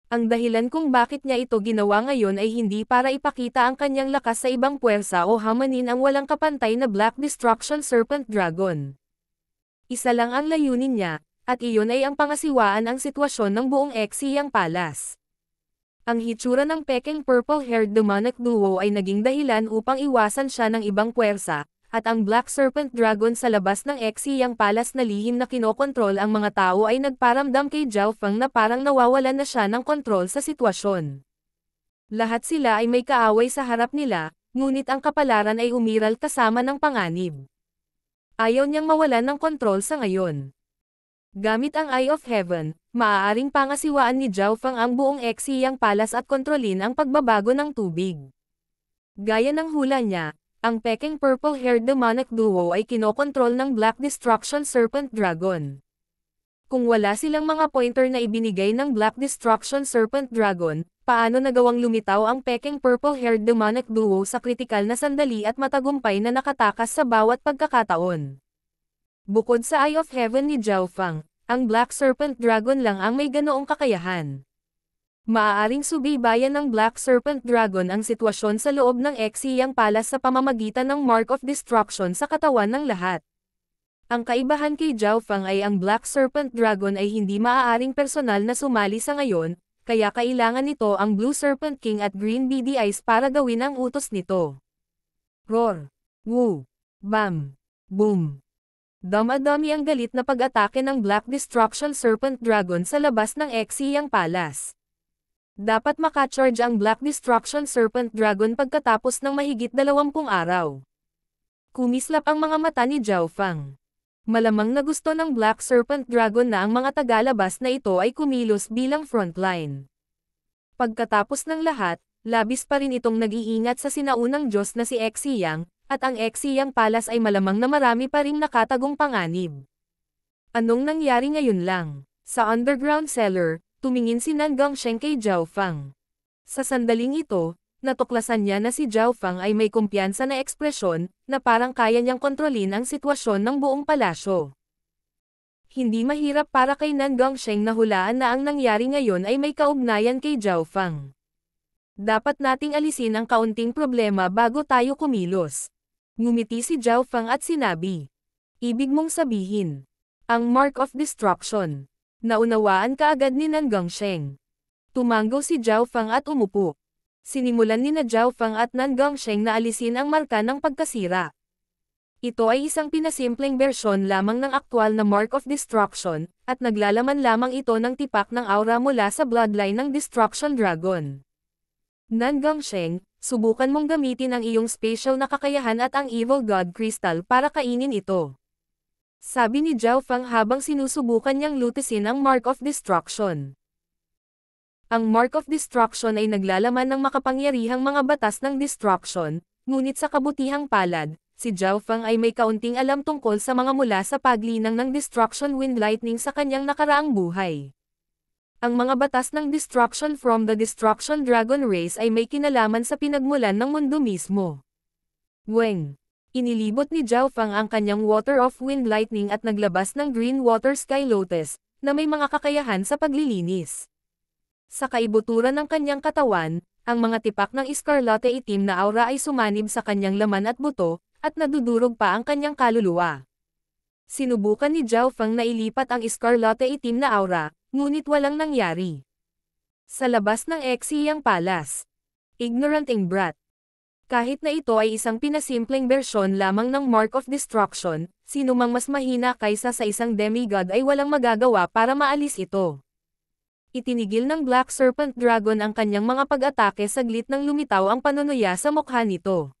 A: Ang dahilan kung bakit niya ito ginawa ngayon ay hindi para ipakita ang kanyang lakas sa ibang puwersa o hamanin ang walang kapantay na Black Destruction Serpent Dragon. Isa lang ang layunin niya, at iyon ay ang pangasiwaan ang sitwasyon ng buong Exiyang Palace. Ang hitsura ng peking purple-haired demonic duo ay naging dahilan upang iwasan siya ng ibang puwersa, at ang Black Serpent Dragon sa labas ng Exiyang Palace na lihim na kinokontrol ang mga tao ay nagparamdam kay Zhao Feng na parang nawawalan na siya ng kontrol sa sitwasyon. Lahat sila ay may kaaway sa harap nila, ngunit ang kapalaran ay umiral kasama ng panganib. Ayaw niyang mawalan ng kontrol sa ngayon. Gamit ang Eye of Heaven, maaaring pangasiwaan ni Zhao Feng ang buong Exiyang Palace at kontrolin ang pagbabago ng tubig. Gaya ng hula niya, ang peking purple-haired demonic duo ay kinokontrol ng Black Destruction Serpent Dragon. Kung wala silang mga pointer na ibinigay ng Black Destruction Serpent Dragon, paano nagawang lumitaw ang peking purple-haired demonic duo sa kritikal na sandali at matagumpay na nakatakas sa bawat pagkakataon? Bukod sa Eye of Heaven ni Zhao Feng, ang Black Serpent Dragon lang ang may ganoong kakayahan. Maaaring subaybayan ng Black Serpent Dragon ang sitwasyon sa loob ng Exiyang Palace sa pamamagitan ng Mark of Destruction sa katawan ng lahat. Ang kaibahan kay Zhao Feng ay ang Black Serpent Dragon ay hindi maaaring personal na sumali sa ngayon, kaya kailangan nito ang Blue Serpent King at Green Beady Eyes para gawin ang utos nito. Roar! Woo! Bam! Boom! Dama-dami ang galit na pag-atake ng Black Destruction Serpent Dragon sa labas ng Exiyang Palace. Dapat makacharge ang Black Destruction Serpent Dragon pagkatapos ng mahigit 20 araw. Kumislap ang mga mata ni Zhao Fang. Malamang na gusto ng Black Serpent Dragon na ang mga tagalabas na ito ay kumilos bilang frontline. Pagkatapos ng lahat, labis pa rin itong nag-iingat sa sinaunang Diyos na si Exiyang, at ang Exiyang Palace ay malamang na marami pa ring nakatagong panganib. Anong nangyari ngayon lang? Sa underground cellar, tumingin si Nan Gongsheng kay Zhao Fang. Sa sandaling ito, natuklasan niya na si Zhao Fang ay may kumpiyansa na ekspresyon, na parang kaya niyang kontrolin ang sitwasyon ng buong palasyo. Hindi mahirap para kay Nan Gongsheng na hulaan na ang nangyari ngayon ay may kaugnayan kay Zhao Fang. Dapat nating alisin ang kaunting problema bago tayo kumilos. Ngumiti si Zhao Fang at sinabi. Ibig mong sabihin, ang Mark of Destruction. Naunawaan kaagad ni Nan Gongsheng. Tumanggo si Zhao Fang at umupo. Sinimulan ni Zhao Fang at Nan Gongsheng na alisin ang marka ng pagkasira. Ito ay isang pinasimpleng bersyon lamang ng aktwal na Mark of Destruction, at naglalaman lamang ito ng tipak ng aura mula sa bloodline ng Destruction Dragon. Nan Gongsheng, subukan mong gamitin ang iyong special na kakayahan at ang Evil God Crystal para kainin ito. Sabi ni Zhao Fang habang sinusubukan niyang lutisin ang Mark of Destruction. Ang Mark of Destruction ay naglalaman ng makapangyarihang mga batas ng destruction, ngunit sa kabutihang palad, si Zhao Fang ay may kaunting alam tungkol sa mga mula sa paglinang ng Destruction Wind Lightning sa kanyang nakaraang buhay. Ang mga batas ng destruction from the Destruction Dragon Race ay may kinalaman sa pinagmulan ng mundo mismo. Weng. Inilibot ni Zhao Fang ang kanyang Water of Wind Lightning at naglabas ng Green Water Sky Lotus, na may mga kakayahan sa paglilinis. Sa kaibuturan ng kanyang katawan, ang mga tipak ng iskarlate itim na aura ay sumanib sa kanyang laman at buto, at nadudurog pa ang kanyang kaluluwa. Sinubukan ni Zhao Fang na ilipat ang iskarlate itim na aura, ngunit walang nangyari. Sa labas ng Exiyang Palace. Ignorant Ingbrat. Kahit na ito ay isang pinasimpleng bersyon lamang ng Mark of Destruction, sinumang mas mahina kaysa sa isang demigod ay walang magagawa para maalis ito. Itinigil ng Black Serpent Dragon ang kanyang mga pag-atake saglit nang lumitaw ang panunuya sa mukha nito.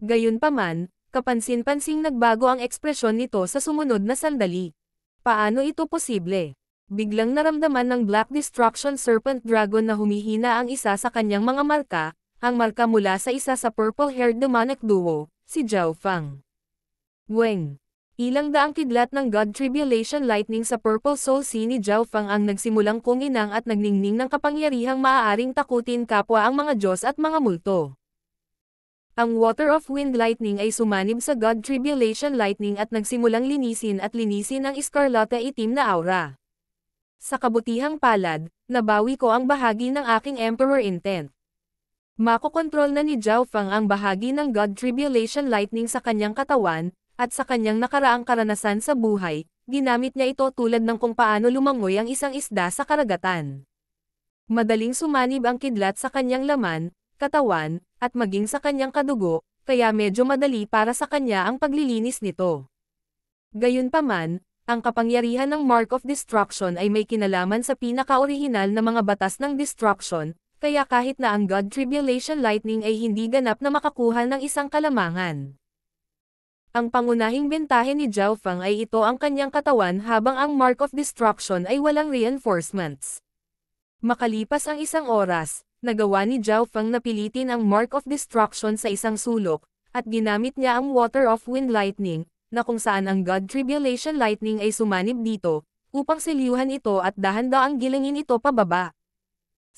A: Gayunpaman, kapansin-pansing nagbago ang ekspresyon nito sa sumunod na sandali. Paano ito posible? Biglang naramdaman ng Black Destruction Serpent Dragon na humihina ang isa sa kanyang mga marka, ang marka mula sa isa sa purple-haired demonic duo, si Zhao Fang. Weng. Ilang daang kidlat ng God Tribulation Lightning sa Purple Soul Sea ni Zhao Fang ang nagsimulang kuminang at nagningning ng kapangyarihang maaaring takutin kapwa ang mga Diyos at mga multo. Ang Water of Wind Lightning ay sumanib sa God Tribulation Lightning at nagsimulang linisin ang iskarlate itim na aura. Sa kabutihang palad, nabawi ko ang bahagi ng aking Emperor Intent. Makokontrol na ni Zhao Fang ang bahagi ng God Tribulation Lightning sa kanyang katawan, at sa kanyang nakaraang karanasan sa buhay, ginamit niya ito tulad ng kung paano lumangoy ang isang isda sa karagatan. Madaling sumanib ang kidlat sa kanyang laman, katawan, at maging sa kanyang kadugo, kaya medyo madali para sa kanya ang paglilinis nito. Gayunpaman, ang kapangyarihan ng Mark of Destruction ay may kinalaman sa pinaka-orihinal na mga batas ng destruction, kaya kahit na ang God Tribulation Lightning ay hindi ganap na makakuha ng isang kalamangan. Ang pangunahing bentahe ni Zhao Fang ay ito ang kanyang katawan habang ang Mark of Destruction ay walang reinforcements. Makalipas ang isang oras, nagawa ni Zhao Fang na pilitin ang Mark of Destruction sa isang sulok, at ginamit niya ang Water of Wind Lightning, na kung saan ang God Tribulation Lightning ay sumanib dito, upang selyuhan ito at dahan-daang gilingin ito pababa.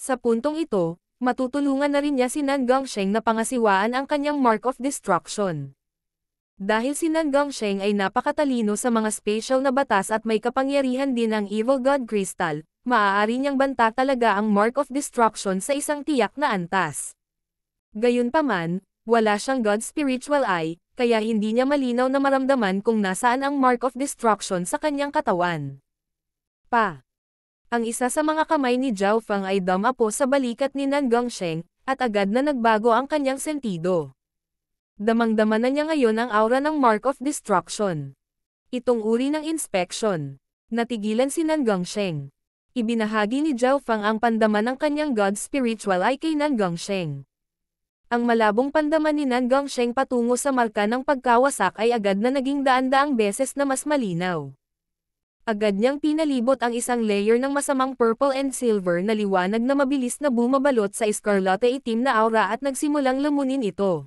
A: Sa puntong ito, matutulungan na rin niya si Nan Gongsheng na pangasiwaan ang kanyang Mark of Destruction. Dahil si Nan Gongsheng ay napakatalino sa mga special na batas at may kapangyarihan din ang Evil God Crystal, maaari niyang banta talaga ang Mark of Destruction sa isang tiyak na antas. Gayunpaman, wala siyang God Spiritual Eye, kaya hindi niya malinaw na maramdaman kung nasaan ang Mark of Destruction sa kanyang katawan. Ang isa sa mga kamay ni Zhao Fang ay dumapo sa balikat ni Nan Gongsheng, at agad na nagbago ang kanyang sentido. Damang-dama na niya ngayon ang aura ng Mark of Destruction. Itong uri ng inspection. Natigilan si Nan Gongsheng. Ibinahagi ni Zhao Fang ang pandaman ng kanyang god spiritual ay kay Nan Gongsheng. Ang malabong pandaman ni Nan Gongsheng patungo sa marka ng pagkawasak ay agad na naging daan-daang beses na mas malinaw. Agad niyang pinalibot ang isang layer ng masamang purple and silver na liwanag na mabilis na bumabalot sa eskarlate itim na aura at nagsimulang lamunin ito.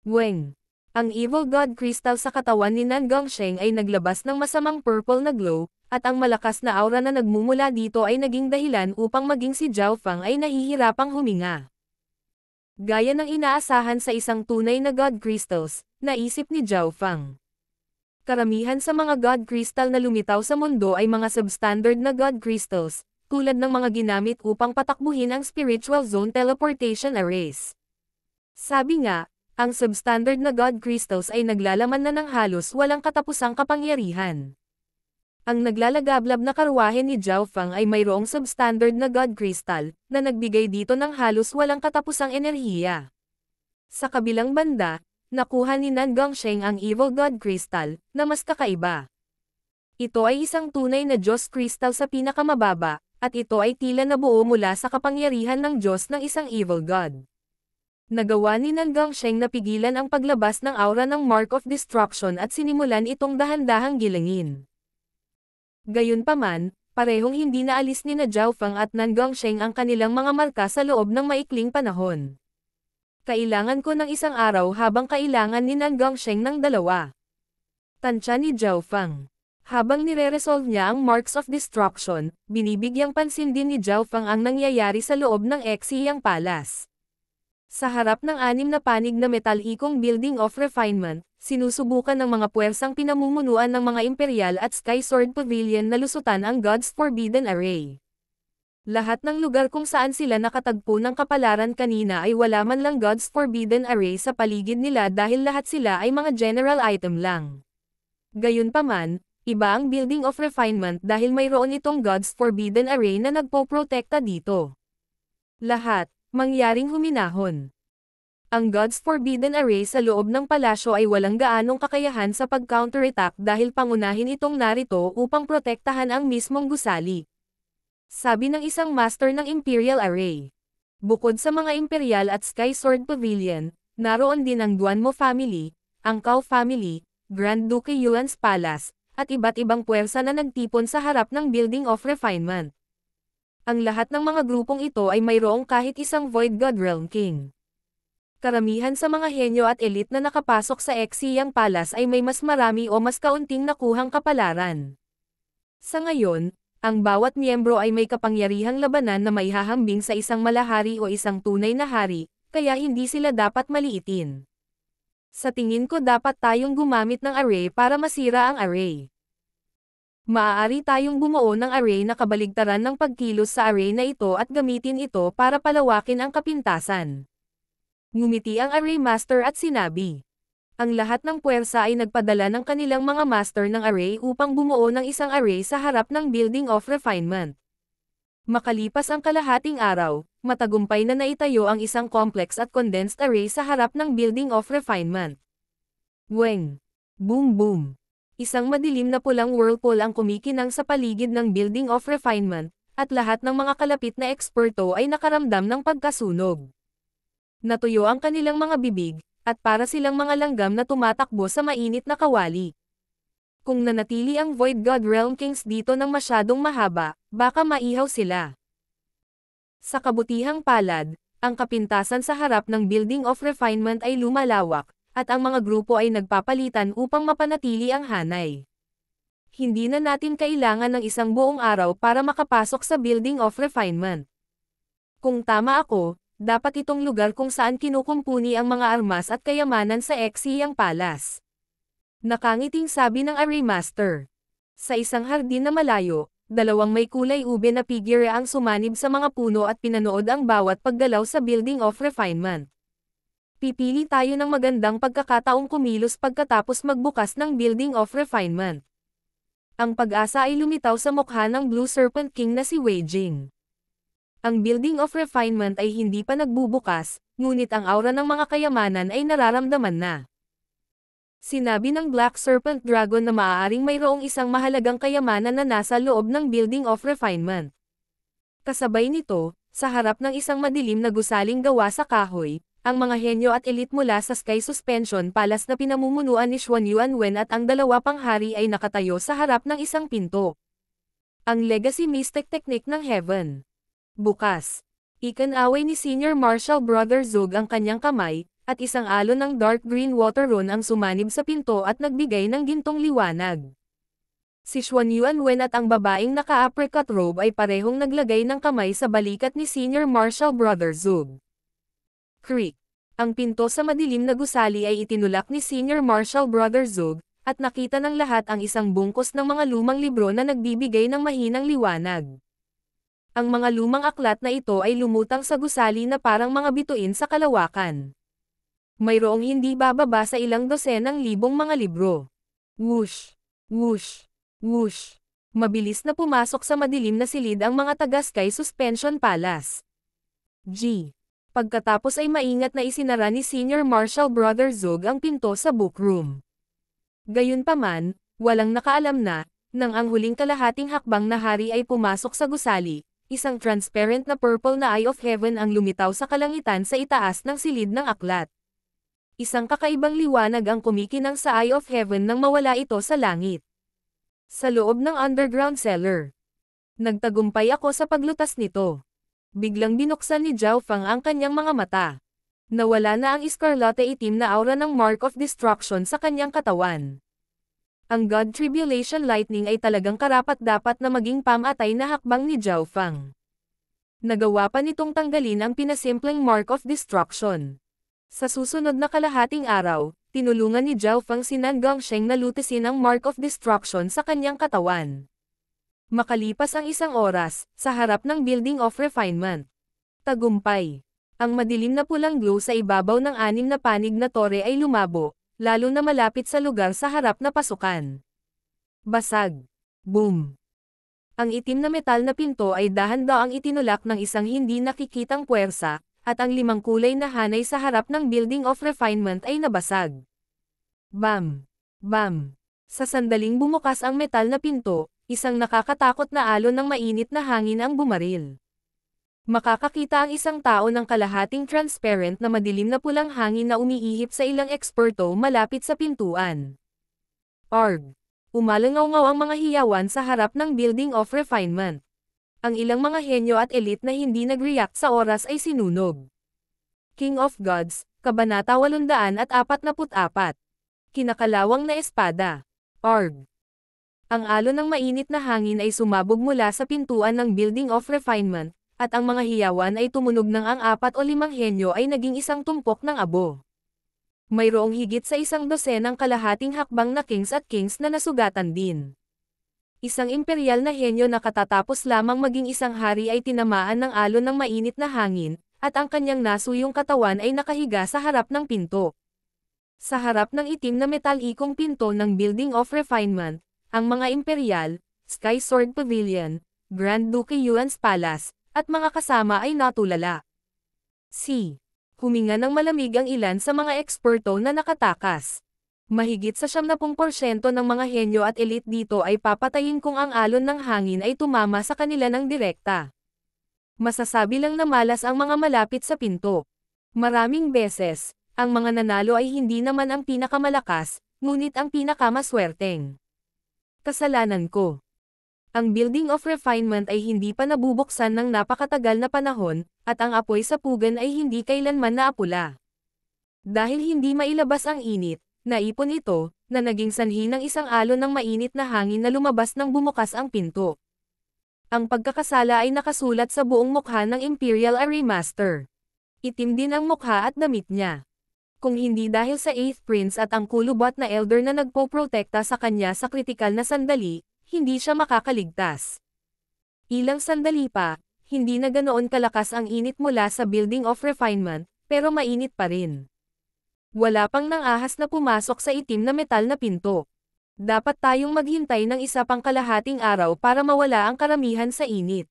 A: Weng! Ang evil god crystal sa katawan ni Nan Gongsheng ay naglabas ng masamang purple na glow, at ang malakas na aura na nagmumula dito ay naging dahilan upang maging si Zhao Fang ay nahihirapang huminga. Gaya ng inaasahan sa isang tunay na god crystals, naisip ni Zhao Fang. Karamihan sa mga god crystal na lumitaw sa mundo ay mga substandard na god crystals, tulad ng mga ginamit upang patakbuhin ang spiritual zone teleportation arrays. Sabi nga, ang substandard na god crystals ay naglalaman na ng halos walang katapusang kapangyarihan. Ang naglalagablab na karwahe ni Zhao Fang ay mayroong substandard na god crystal, na nagbigay dito ng halos walang katapusang enerhiya. Sa kabilang banda, nakuha ni Nan Gongsheng ang evil god crystal, na mas kakaiba. Ito ay isang tunay na Diyos crystal sa pinakamababa, at ito ay tila nabuo mula sa kapangyarihan ng Diyos ng isang evil god. Nagawa ni Nan Gongsheng na pigilan ang paglabas ng aura ng Mark of Destruction at sinimulan itong dahan-dahang gilangin. Gayunpaman, parehong hindi naalis ni Zhao Fang at Nan Gongsheng ang kanilang mga marka sa loob ng maikling panahon. Kailangan ko ng isang araw habang kailangan ni Nan Gongsheng ng dalawa. Tansya ni Zhao Fang. Habang nire-resolve niya ang Marks of Destruction, binibigyang pansin din ni Zhao Fang ang nangyayari sa loob ng Exiyang Palace. Sa harap ng 6 na panig na metalikong Building of Refinement, sinusubukan ng mga puwersang pinamumunuan ng mga Imperial at Sky Sword Pavilion na lusutan ang God's Forbidden Array. Lahat ng lugar kung saan sila nakatagpo ng kapalaran kanina ay wala man lang God's Forbidden Array sa paligid nila dahil lahat sila ay mga general item lang. Gayunpaman, iba ang Building of Refinement dahil mayroon itong God's Forbidden Array na nagpoprotekta dito. Lahat, mangyaring huminahon. Ang God's Forbidden Array sa loob ng palasyo ay walang gaanong kakayahan sa pag-counterattack dahil pangunahin itong narito upang protektahan ang mismong gusali. Sabi ng isang master ng Imperial Array. Bukod sa mga Imperial at Sky Sword Pavilion, naroon din ang Duanmo family, ang Cao family, Grand Duke Yuan's Palace, at iba't ibang puwersa na nagtipon sa harap ng Building of Refinement. Ang lahat ng mga grupong ito ay mayroong kahit isang Void God Realm King. Karamihan sa mga henyo at elite na nakapasok sa Exiyang Palace ay may mas marami o mas kaunting nakuhang kapalaran. Sa ngayon, ang bawat miyembro ay may kapangyarihang labanan na maihahambing sa isang malahari o isang tunay na hari, kaya hindi sila dapat maliitin. Sa tingin ko dapat tayong gumamit ng array para masira ang array. Maaari tayong bumuo ng array na kabaligtaran ng pagkilos sa array na ito at gamitin ito para palawakin ang kapintasan. Ngumiti ang array master at sinabi. Ang lahat ng puwersa ay nagpadala ng kanilang mga master ng array upang bumuo ng isang array sa harap ng Building of Refinement. Makalipas ang kalahating araw, matagumpay na naitayo ang isang complex at condensed array sa harap ng Building of Refinement. Weng! Boom boom! Isang madilim na pulang whirlpool ang kumikinang sa paligid ng Building of Refinement, at lahat ng mga kalapit na eksperto ay nakaramdam ng pagkasunog. Natuyo ang kanilang mga bibig, at para silang mga langgam na tumatakbo sa mainit na kawali. Kung nanatili ang Void God Realm Kings dito ng masyadong mahaba, baka maihaw sila. Sa kabutihang palad, ang kapintasan sa harap ng Building of Refinement ay lumalawak, at ang mga grupo ay nagpapalitan upang mapanatili ang hanay. Hindi na natin kailangan ng isang buong araw para makapasok sa Building of Refinement. Kung tama ako, dapat itong lugar kung saan kinukumpuni ang mga armas at kayamanan sa Exiyang Palace. Nakangiting sabi ng Array Master. Sa isang hardin na malayo, dalawang may kulay ube na figure ang sumanib sa mga puno at pinanood ang bawat paggalaw sa Building of Refinement. Pipili tayo ng magandang pagkakataong kumilos pagkatapos magbukas ng Building of Refinement. Ang pag-asa ay lumitaw sa mukha ng Blue Serpent King na si Wei Jing. Ang Building of Refinement ay hindi pa nagbubukas, ngunit ang aura ng mga kayamanan ay nararamdaman na. Sinabi ng Black Serpent Dragon na maaaring mayroong isang mahalagang kayamanan na nasa loob ng Building of Refinement. Kasabay nito, sa harap ng isang madilim na gusaling gawa sa kahoy, ang mga henyo at elite mula sa Sky Suspension Palace na pinamumunuan ni Xuan Yuanwen at ang dalawa pang hari ay nakatayo sa harap ng isang pinto. Ang Legacy Mystic Technique ng Heaven. Bukas. Ikinaway ni Senior Marshal Brother Zug ang kanyang kamay, at isang alon ng dark green water rune ang sumanib sa pinto at nagbigay ng gintong liwanag. Si Xuan Yuanwen at ang babaeng naka-apricot robe ay parehong naglagay ng kamay sa balikat ni Senior Marshal Brother Zug. Creak. Ang pinto sa madilim na gusali ay itinulak ni Senior Marshal Brother Zug, at nakita ng lahat ang isang bungkos ng mga lumang libro na nagbibigay ng mahinang liwanag. Ang mga lumang aklat na ito ay lumutang sa gusali na parang mga bituin sa kalawakan. Mayroong hindi bababa sa ilang dosenang libong mga libro. Whoosh! Whoosh! Whoosh! Mabilis na pumasok sa madilim na silid ang mga taga-Sky Suspension Palace. G. Pagkatapos ay maingat na isinara ni Senior Marshal Brother Zug ang pinto sa bookroom. Gayunpaman, walang nakaalam na, nang ang huling kalahating hakbang na hari ay pumasok sa gusali, isang transparent na purple na Eye of Heaven ang lumitaw sa kalangitan sa itaas ng silid ng aklat. Isang kakaibang liwanag ang kumikinang sa Eye of Heaven nang mawala ito sa langit. Sa loob ng underground cellar. Nagtagumpay ako sa paglutas nito. Biglang binuksan ni Zhao Fang ang kanyang mga mata. Nawala na ang iskarlate itim na aura ng Mark of Destruction sa kanyang katawan. Ang God Tribulation Lightning ay talagang karapat-dapat na maging pamatay na hakbang ni Zhao Fang. Nagawa pa nitong tanggalin ang pinasimpleng Mark of Destruction. Sa susunod na kalahating araw, tinulungan ni Zhao Fang si Nan Gongsheng na lutisin ang Mark of Destruction sa kanyang katawan. Makalipas ang isang oras, sa harap ng Building of Refinement. Tagumpay. Ang madilim na pulang glow sa ibabaw ng 6 na panig na tore ay lumabo, lalo na malapit sa lugar sa harap na pasukan. Basag. Boom. Ang itim na metal na pinto ay dahan-daang itinulak ng isang hindi nakikitang puwersa, at ang 5 kulay na hanay sa harap ng Building of Refinement ay nabasag. Bam! Bam! Sa sandaling bumukas ang metal na pinto, isang nakakatakot na alon ng mainit na hangin ang bumaril. Makakakita ang isang tao ng kalahating transparent na madilim na pulang hangin na umiihip sa ilang eksperto malapit sa pintuan. Arg! Umalangaw-ngaw ang mga hiyawan sa harap ng Building of Refinement. Ang ilang mga henyo at elite na hindi nag-react sa oras ay sinunog. King of Gods, Kabanata 844. Kinakalawang na espada. Arg! Ang alon ng mainit na hangin ay sumabog mula sa pintuan ng Building of Refinement, at ang mga hiyawan ay tumunog ng ang 4 o 5 henyo ay naging isang tumpok ng abo. Mayroong higit sa 1 dosenang kalahating hakbang na kings at kings na nasugatan din. Isang imperial na henyo na katatapos lamang maging isang hari ay tinamaan ng alon ng mainit na hangin, at ang kanyang nasuyong katawan ay nakahiga sa harap ng pinto. Sa harap ng itim na metalikong pinto ng Building of Refinement, ang mga imperial, Sky Sword Pavilion, Grand Duke Yuan's Palace, at mga kasama ay natulala. Huminga ng malamig ang ilan sa mga eksperto na nakatakas. Mahigit sa 70% ng mga henyo at elite dito ay papatayin kung ang alon ng hangin ay tumama sa kanila ng direkta. Masasabi lang na malas ang mga malapit sa pinto. Maraming beses, ang mga nanalo ay hindi naman ang pinakamalakas, ngunit ang pinakamaswerteng. Kasalanan ko. Ang Building of Refinement ay hindi pa nabubuksan ng napakatagal na panahon, at ang apoy sa pugan ay hindi kailanman naapula. Dahil hindi mailabas ang init, naipon ito, na naging sanhi ng isang alon ng mainit na hangin na lumabas nang bumukas ang pinto. Ang pagkakasala ay nakasulat sa buong mukha ng Imperial Array Master. Itim din ang mukha at damit niya. Kung hindi dahil sa 8th Prince at ang kulubot na Elder na nagpoprotekta sa kanya sa kritikal na sandali, hindi siya makakaligtas. Ilang sandali pa, hindi na ganoon kalakas ang init mula sa Building of Refinement, pero mainit pa rin. Wala pang nang ahas na pumasok sa itim na metal na pinto. Dapat tayong maghintay ng isa pang kalahating araw para mawala ang karamihan sa init.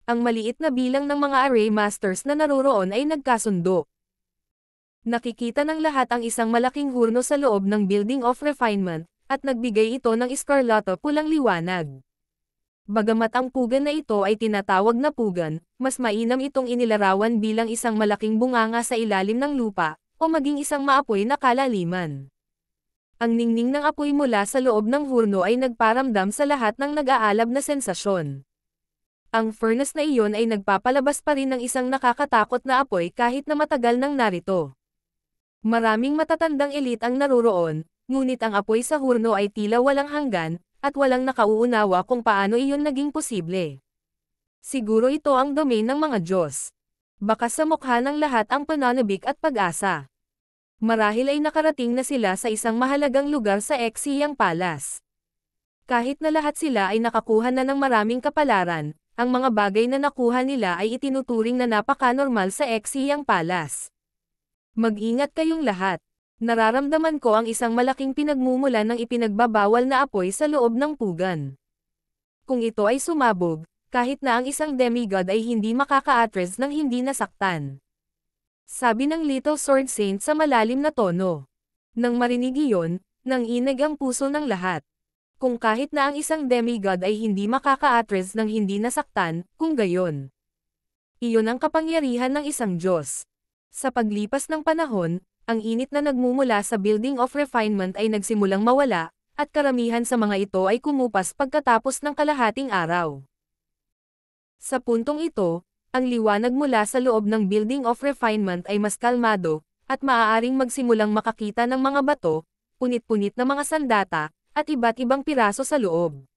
A: Ang maliit na bilang ng mga Array Masters na naroroon ay nagkasundo. Nakikita ng lahat ang isang malaking hurno sa loob ng Building of Refinement, at nagbigay ito ng iskarlato pulang liwanag. Bagamat ang pugan na ito ay tinatawag na pugan, mas mainam itong inilarawan bilang isang malaking bunganga sa ilalim ng lupa, o maging isang maapoy na kalaliman. Ang ningning ng apoy mula sa loob ng hurno ay nagparamdam sa lahat ng nag-aalab na sensasyon. Ang furnace na iyon ay nagpapalabas pa rin ng isang nakakatakot na apoy kahit na matagal nang narito. Maraming matatandang elite ang naroroon, ngunit ang apoy sa hurno ay tila walang hanggan, at walang nakauunawa kung paano iyon naging posible. Siguro ito ang domain ng mga Diyos. Baka sa mukha ng lahat ang pananabik at pag-asa. Marahil ay nakarating na sila sa isang mahalagang lugar sa Exiyang Palace. Kahit na lahat sila ay nakakuha na ng maraming kapalaran, ang mga bagay na nakuha nila ay itinuturing na napaka-normal sa Exiyang Palace. Mag-ingat kayong lahat. Nararamdaman ko ang isang malaking pinagmumulan ng ipinagbabawal na apoy sa loob ng pugan. Kung ito ay sumabog, kahit na ang isang demigod ay hindi makaka-address ng hindi nasaktan. Sabi ng Little Sword Saint sa malalim na tono. Nang marinig iyon, nanginig ang puso ng lahat. Kung kahit na ang isang demigod ay hindi makaka-address ng hindi nasaktan, kung gayon. Iyon ang kapangyarihan ng isang Diyos. Sa paglipas ng panahon, ang init na nagmumula sa Building of Refinement ay nagsimulang mawala, at karamihan sa mga ito ay kumupas pagkatapos ng kalahating araw. Sa puntong ito, ang liwanag mula sa loob ng Building of Refinement ay mas kalmado, at maaaring magsimulang makakita ng mga bato, punit-punit na mga sandata, at iba't ibang piraso sa loob.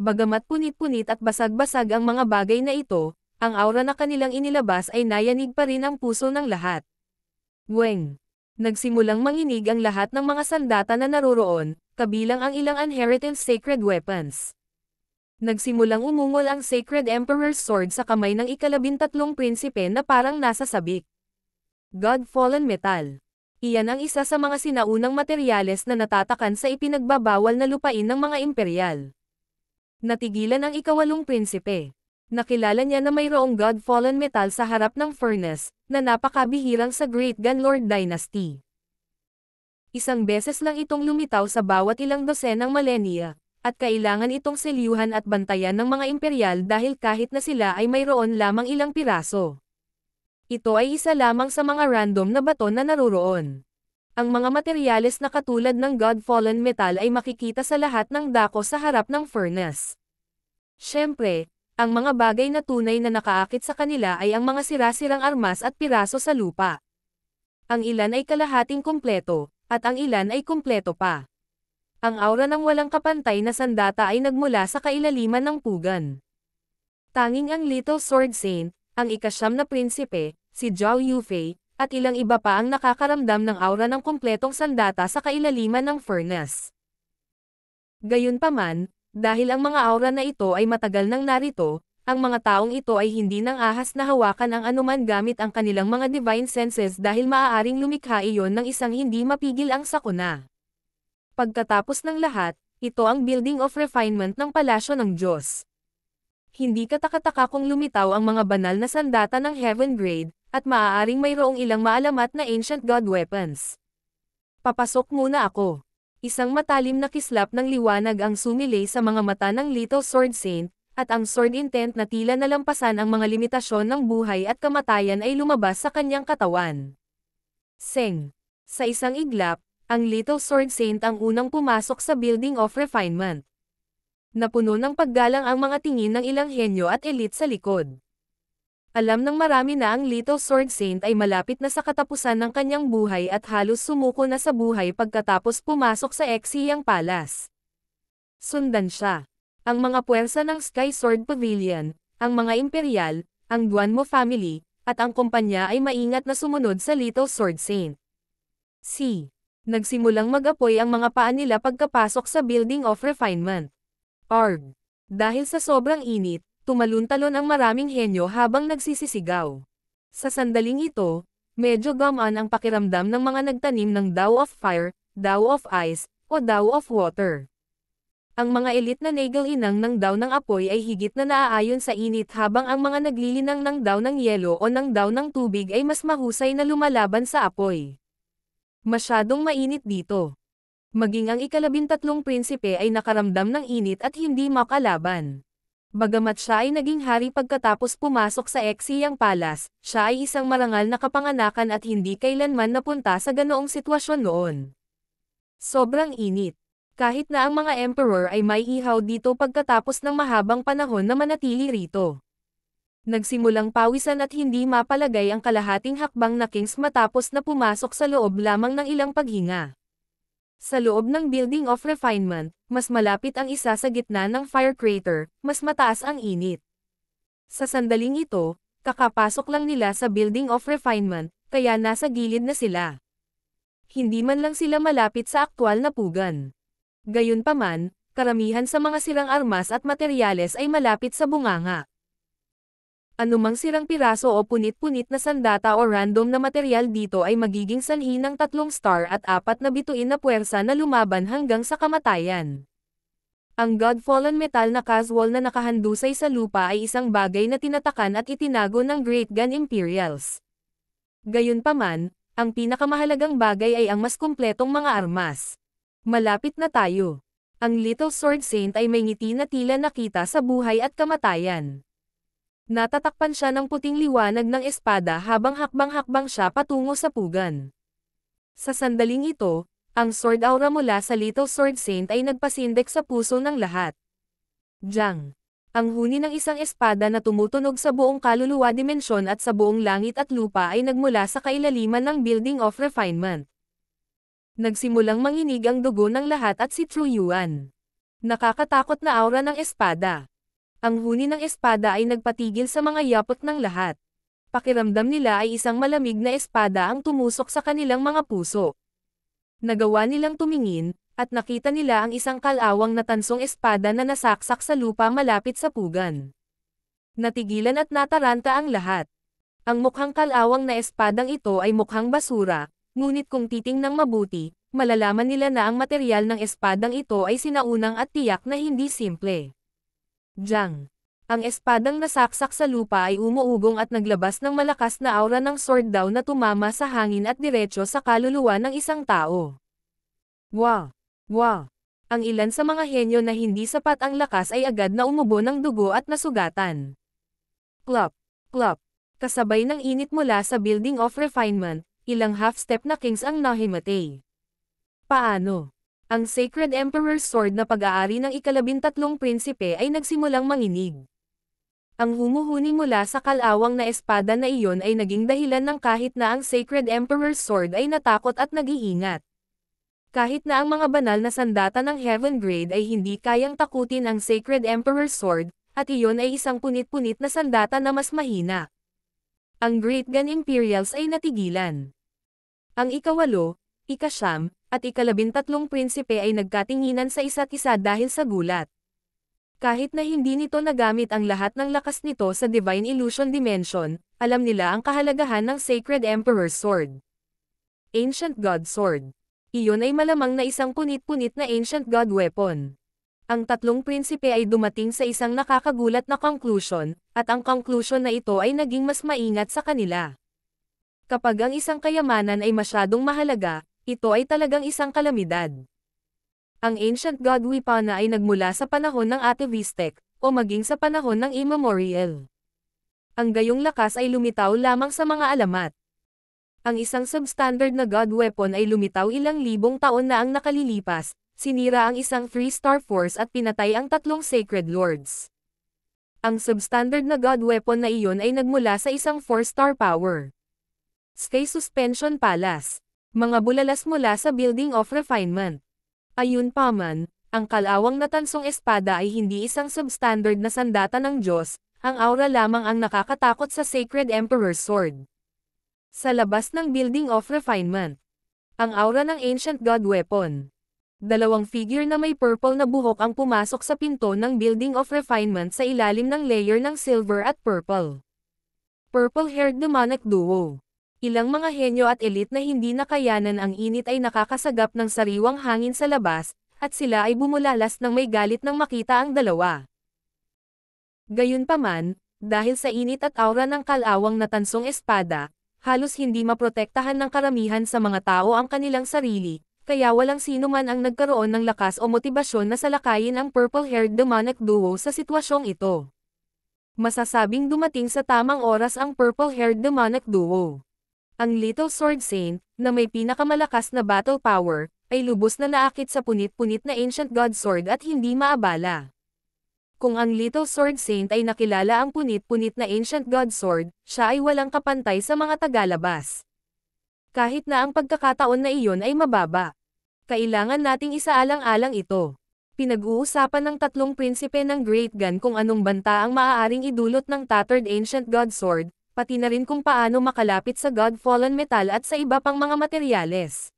A: Bagamat punit-punit at basag-basag ang mga bagay na ito, ang aura na kanilang inilabas ay nayanig pa rin ang puso ng lahat. Weng. Nagsimulang manginig ang lahat ng mga sandata na naroroon, kabilang ang ilang inheritance sacred weapons. Nagsimulang umungol ang Sacred Emperor's Sword sa kamay ng ika-13 prinsipe na parang nasa sabik. God-fallen metal. Iyan ang isa sa mga sinaunang materyales na natatakan sa ipinagbabawal na lupain ng mga imperial. Natigilan ang ika-8 prinsipe. Nakilala niya na mayroong God-fallen metal sa harap ng furnace, na napakabihirang sa Great Gunlord Dynasty. Isang beses lang itong lumitaw sa bawat ilang dosenang millennia, at kailangan itong selyuhan at bantayan ng mga imperial dahil kahit na sila ay mayroon lamang ilang piraso. Ito ay isa lamang sa mga random na bato na naroroon. Ang mga materyales na katulad ng God-fallen metal ay makikita sa lahat ng dako sa harap ng furnace. Siyempre, ang mga bagay na tunay na nakaakit sa kanila ay ang mga sira-sirang armas at piraso sa lupa. Ang ilan ay kalahating kumpleto, at ang ilan ay kumpleto pa. Ang aura ng walang kapantay na sandata ay nagmula sa kailaliman ng pugan. Tanging ang Little Sword Saint, ang ika-9 na prinsipe, si Zhao Yufei, at ilang iba pa ang nakakaramdam ng aura ng kumpletong sandata sa kailaliman ng furnace. Gayunpaman, dahil ang mga aura na ito ay matagal nang narito, ang mga taong ito ay hindi nang ahas na hawakan ang anuman gamit ang kanilang mga divine senses dahil maaaring lumikha iyon ng isang hindi mapigil ang sakuna. Pagkatapos ng lahat, ito ang Building of Refinement ng Palasyo ng Diyos. Hindi katakataka kung lumitaw ang mga banal na sandata ng Heaven Grade, at maaaring mayroong ilang maalamat na ancient god weapons. Papasok muna ako. Isang matalim na kislap ng liwanag ang sumilay sa mga mata ng Little Sword Saint, at ang sword intent na tila nalampasan ang mga limitasyon ng buhay at kamatayan ay lumabas sa kanyang katawan. Seng. Sa isang iglap, ang Little Sword Saint ang unang pumasok sa Building of Refinement. Napuno ng paggalang ang mga tingin ng ilang henyo at elite sa likod. Alam ng marami na ang Little Sword Saint ay malapit na sa katapusan ng kanyang buhay at halos sumuko na sa buhay pagkatapos pumasok sa Exiyang Palace. Sundan siya. Ang mga puwersa ng Sky Sword Pavilion, ang mga imperial, ang Duanmo family, at ang kumpanya ay maingat na sumunod sa Little Sword Saint. Nagsimulang mag-apoy ang mga paa nila pagkapasok sa Building of Refinement. Arg! Dahil sa sobrang init, tumalon-talon ang maraming henyo habang nagsisisigaw. Sa sandaling ito, medyo gamaan ang pakiramdam ng mga nagtanim ng Dao of Fire, Dao of Ice, o Dao of Water. Ang mga elite na nagal-inang ng daw ng apoy ay higit na naaayon sa init habang ang mga naglilinang ng daw ng yelo o ng daw ng tubig ay mas mahusay na lumalaban sa apoy. Masyadong mainit dito. Maging ang ikalabintatlong prinsipe ay nakaramdam ng init at hindi makalaban. Bagamat siya ay naging hari pagkatapos pumasok sa Exiyang Palace, siya ay isang marangal na kapanganakan at hindi kailanman napunta sa ganoong sitwasyon noon. Sobrang init. Kahit na ang mga emperor ay may ihaw dito pagkatapos ng mahabang panahon na manatili rito. Nagsimulang pawisan at hindi mapalagay ang kalahating hakbang na Kings matapos na pumasok sa loob lamang ng ilang paghinga. Sa loob ng Building of Refinement, mas malapit ang isa sa gitna ng fire crater, mas mataas ang init. Sa sandaling ito, kakapasok lang nila sa Building of Refinement, kaya nasa gilid na sila. Hindi man lang sila malapit sa aktwal na pugan. Gayunpaman, karamihan sa mga sirang armas at materyales ay malapit sa bunganga. Anumang sirang piraso o punit-punit na sandata o random na material dito ay magiging sanhi ng 3 star at 4 na bituin na puwersa na lumaban hanggang sa kamatayan. Ang God-fallen metal na casual na nakahandusay sa lupa ay isang bagay na tinatakan at itinago ng Great Gun Imperials. Gayunpaman, ang pinakamahalagang bagay ay ang mas kumpletong mga armas. Malapit na tayo. Ang Little Sword Saint ay may ngiti na tila nakita sa buhay at kamatayan. Natatakpan siya ng puting liwanag ng espada habang hakbang-hakbang siya patungo sa pugan. Sa sandaling ito, ang sword aura mula sa Little Sword Saint ay nagpasindek sa puso ng lahat. Jang. Ang huni ng isang espada na tumutunog sa buong kaluluwa dimensyon at sa buong langit at lupa ay nagmula sa kailaliman ng Building of Refinement. Nagsimulang manginig ang dugo ng lahat at si Tru Yuan. Nakakatakot na aura ng espada. Ang huni ng espada ay nagpatigil sa mga yapot ng lahat. Pakiramdam nila ay isang malamig na espada ang tumusok sa kanilang mga puso. Nagawa nilang tumingin, at nakita nila ang isang kalawang na tansong espada na nasaksak sa lupa malapit sa pugan. Natigilan at nataranta ang lahat. Ang mukhang kalawang na espadang ito ay mukhang basura, ngunit kung titingnang mabuti, malalaman nila na ang materyal ng espadang ito ay sinaunang at tiyak na hindi simple. Jang. Ang espadang nasaksak sa lupa ay umuugong at naglabas ng malakas na aura ng sword daw na tumama sa hangin at diretso sa kaluluwa ng isang tao. Wow! Wow! Ang ilan sa mga henyo na hindi sapat ang lakas ay agad na umubo ng dugo at nasugatan. Klop! Klop! Kasabay ng init mula sa Building of Refinement, ilang half-step na kings ang nahimatay. Paano? Ang Sacred Emperor's Sword na pag-aari ng ikalabintatlong prinsipe ay nagsimulang manginig. Ang humuhuni mula sa kalawang na espada na iyon ay naging dahilan ng kahit na ang Sacred Emperor's Sword ay natakot at nag-iingat. Kahit na ang mga banal na sandata ng Heaven Grade ay hindi kayang takutin ang Sacred Emperor's Sword, at iyon ay isang punit-punit na sandata na mas mahina. Ang Great Gun Imperials ay natigilan. Ang ikawalo, ikasyam, at ikalabintatlong prinsipe ay nagkatinginan sa isa't isa dahil sa gulat. Kahit na hindi nito nagamit ang lahat ng lakas nito sa Divine Illusion Dimension, alam nila ang kahalagahan ng Sacred Emperor's Sword. Ancient God Sword. Iyon ay malamang na isang punit-punit na Ancient God Weapon. Ang tatlong prinsipe ay dumating sa isang nakakagulat na conclusion, at ang conclusion na ito ay naging mas maingat sa kanila. Kapag ang isang kayamanan ay masyadong mahalaga, ito ay talagang isang kalamidad. Ang Ancient God Weapon ay nagmula sa panahon ng Ate-Vistek, o maging sa panahon ng Immemorial. Ang gayong lakas ay lumitaw lamang sa mga alamat. Ang isang substandard na God Weapon ay lumitaw ilang libong taon na ang nakalilipas, sinira ang isang 3-star force at pinatay ang 3 Sacred Lords. Ang substandard na God Weapon na iyon ay nagmula sa isang 4-star power. Sky Suspension Palace. Mga bulalas mula sa Building of Refinement. Ayunpaman, ang kalawang na tansong espada ay hindi isang substandard na sandata ng Diyos, ang aura lamang ang nakakatakot sa Sacred Emperor's Sword. Sa labas ng Building of Refinement. Ang aura ng Ancient God Weapon. Dalawang figure na may purple na buhok ang pumasok sa pinto ng Building of Refinement sa ilalim ng layer ng silver at purple. Purple-haired demonic duo. Ilang mga henyo at elite na hindi nakayanan ang init ay nakakasagap ng sariwang hangin sa labas, at sila ay bumulalas ng may galit nang makita ang dalawa. Gayunpaman, dahil sa init at aura ng kalawang na tansong espada, halos hindi maprotektahan ng karamihan sa mga tao ang kanilang sarili, kaya walang sino man ang nagkaroon ng lakas o motibasyon na salakayin ang purple-haired demonic duo sa sitwasyong ito. Masasabing dumating sa tamang oras ang purple-haired demonic duo. Ang Little Sword Saint, na may pinakamalakas na battle power, ay lubos na naakit sa punit-punit na Ancient God Sword at hindi maabala. Kung ang Little Sword Saint ay nakilala ang punit-punit na Ancient God Sword, siya ay walang kapantay sa mga tagalabas. Kahit na ang pagkakataon na iyon ay mababa. Kailangan nating isaalang-alang ito. Pinag-uusapan ng tatlong prinsipe ng Great Gun kung anong banta ang maaaring idulot ng tattered Ancient God Sword, pati na rin kung paano makalapit sa God-fallen metal at sa iba pang mga materyales.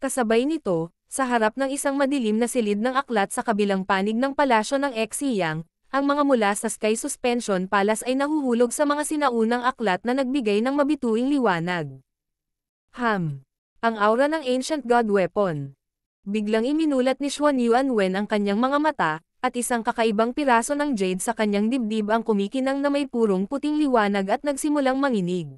A: Kasabay nito, sa harap ng isang madilim na silid ng aklat sa kabilang panig ng palasyo ng Exiyang, ang mga mula sa Sky Suspension Palace ay nahuhulog sa mga sinaunang aklat na nagbigay ng mabituing liwanag. Ang aura ng Ancient God Weapon. Biglang iminulat ni Xuan Yuanwen ang kanyang mga mata, at isang kakaibang piraso ng jade sa kanyang dibdib ang kumikinang na may purong puting liwanag at nagsimulang manginig.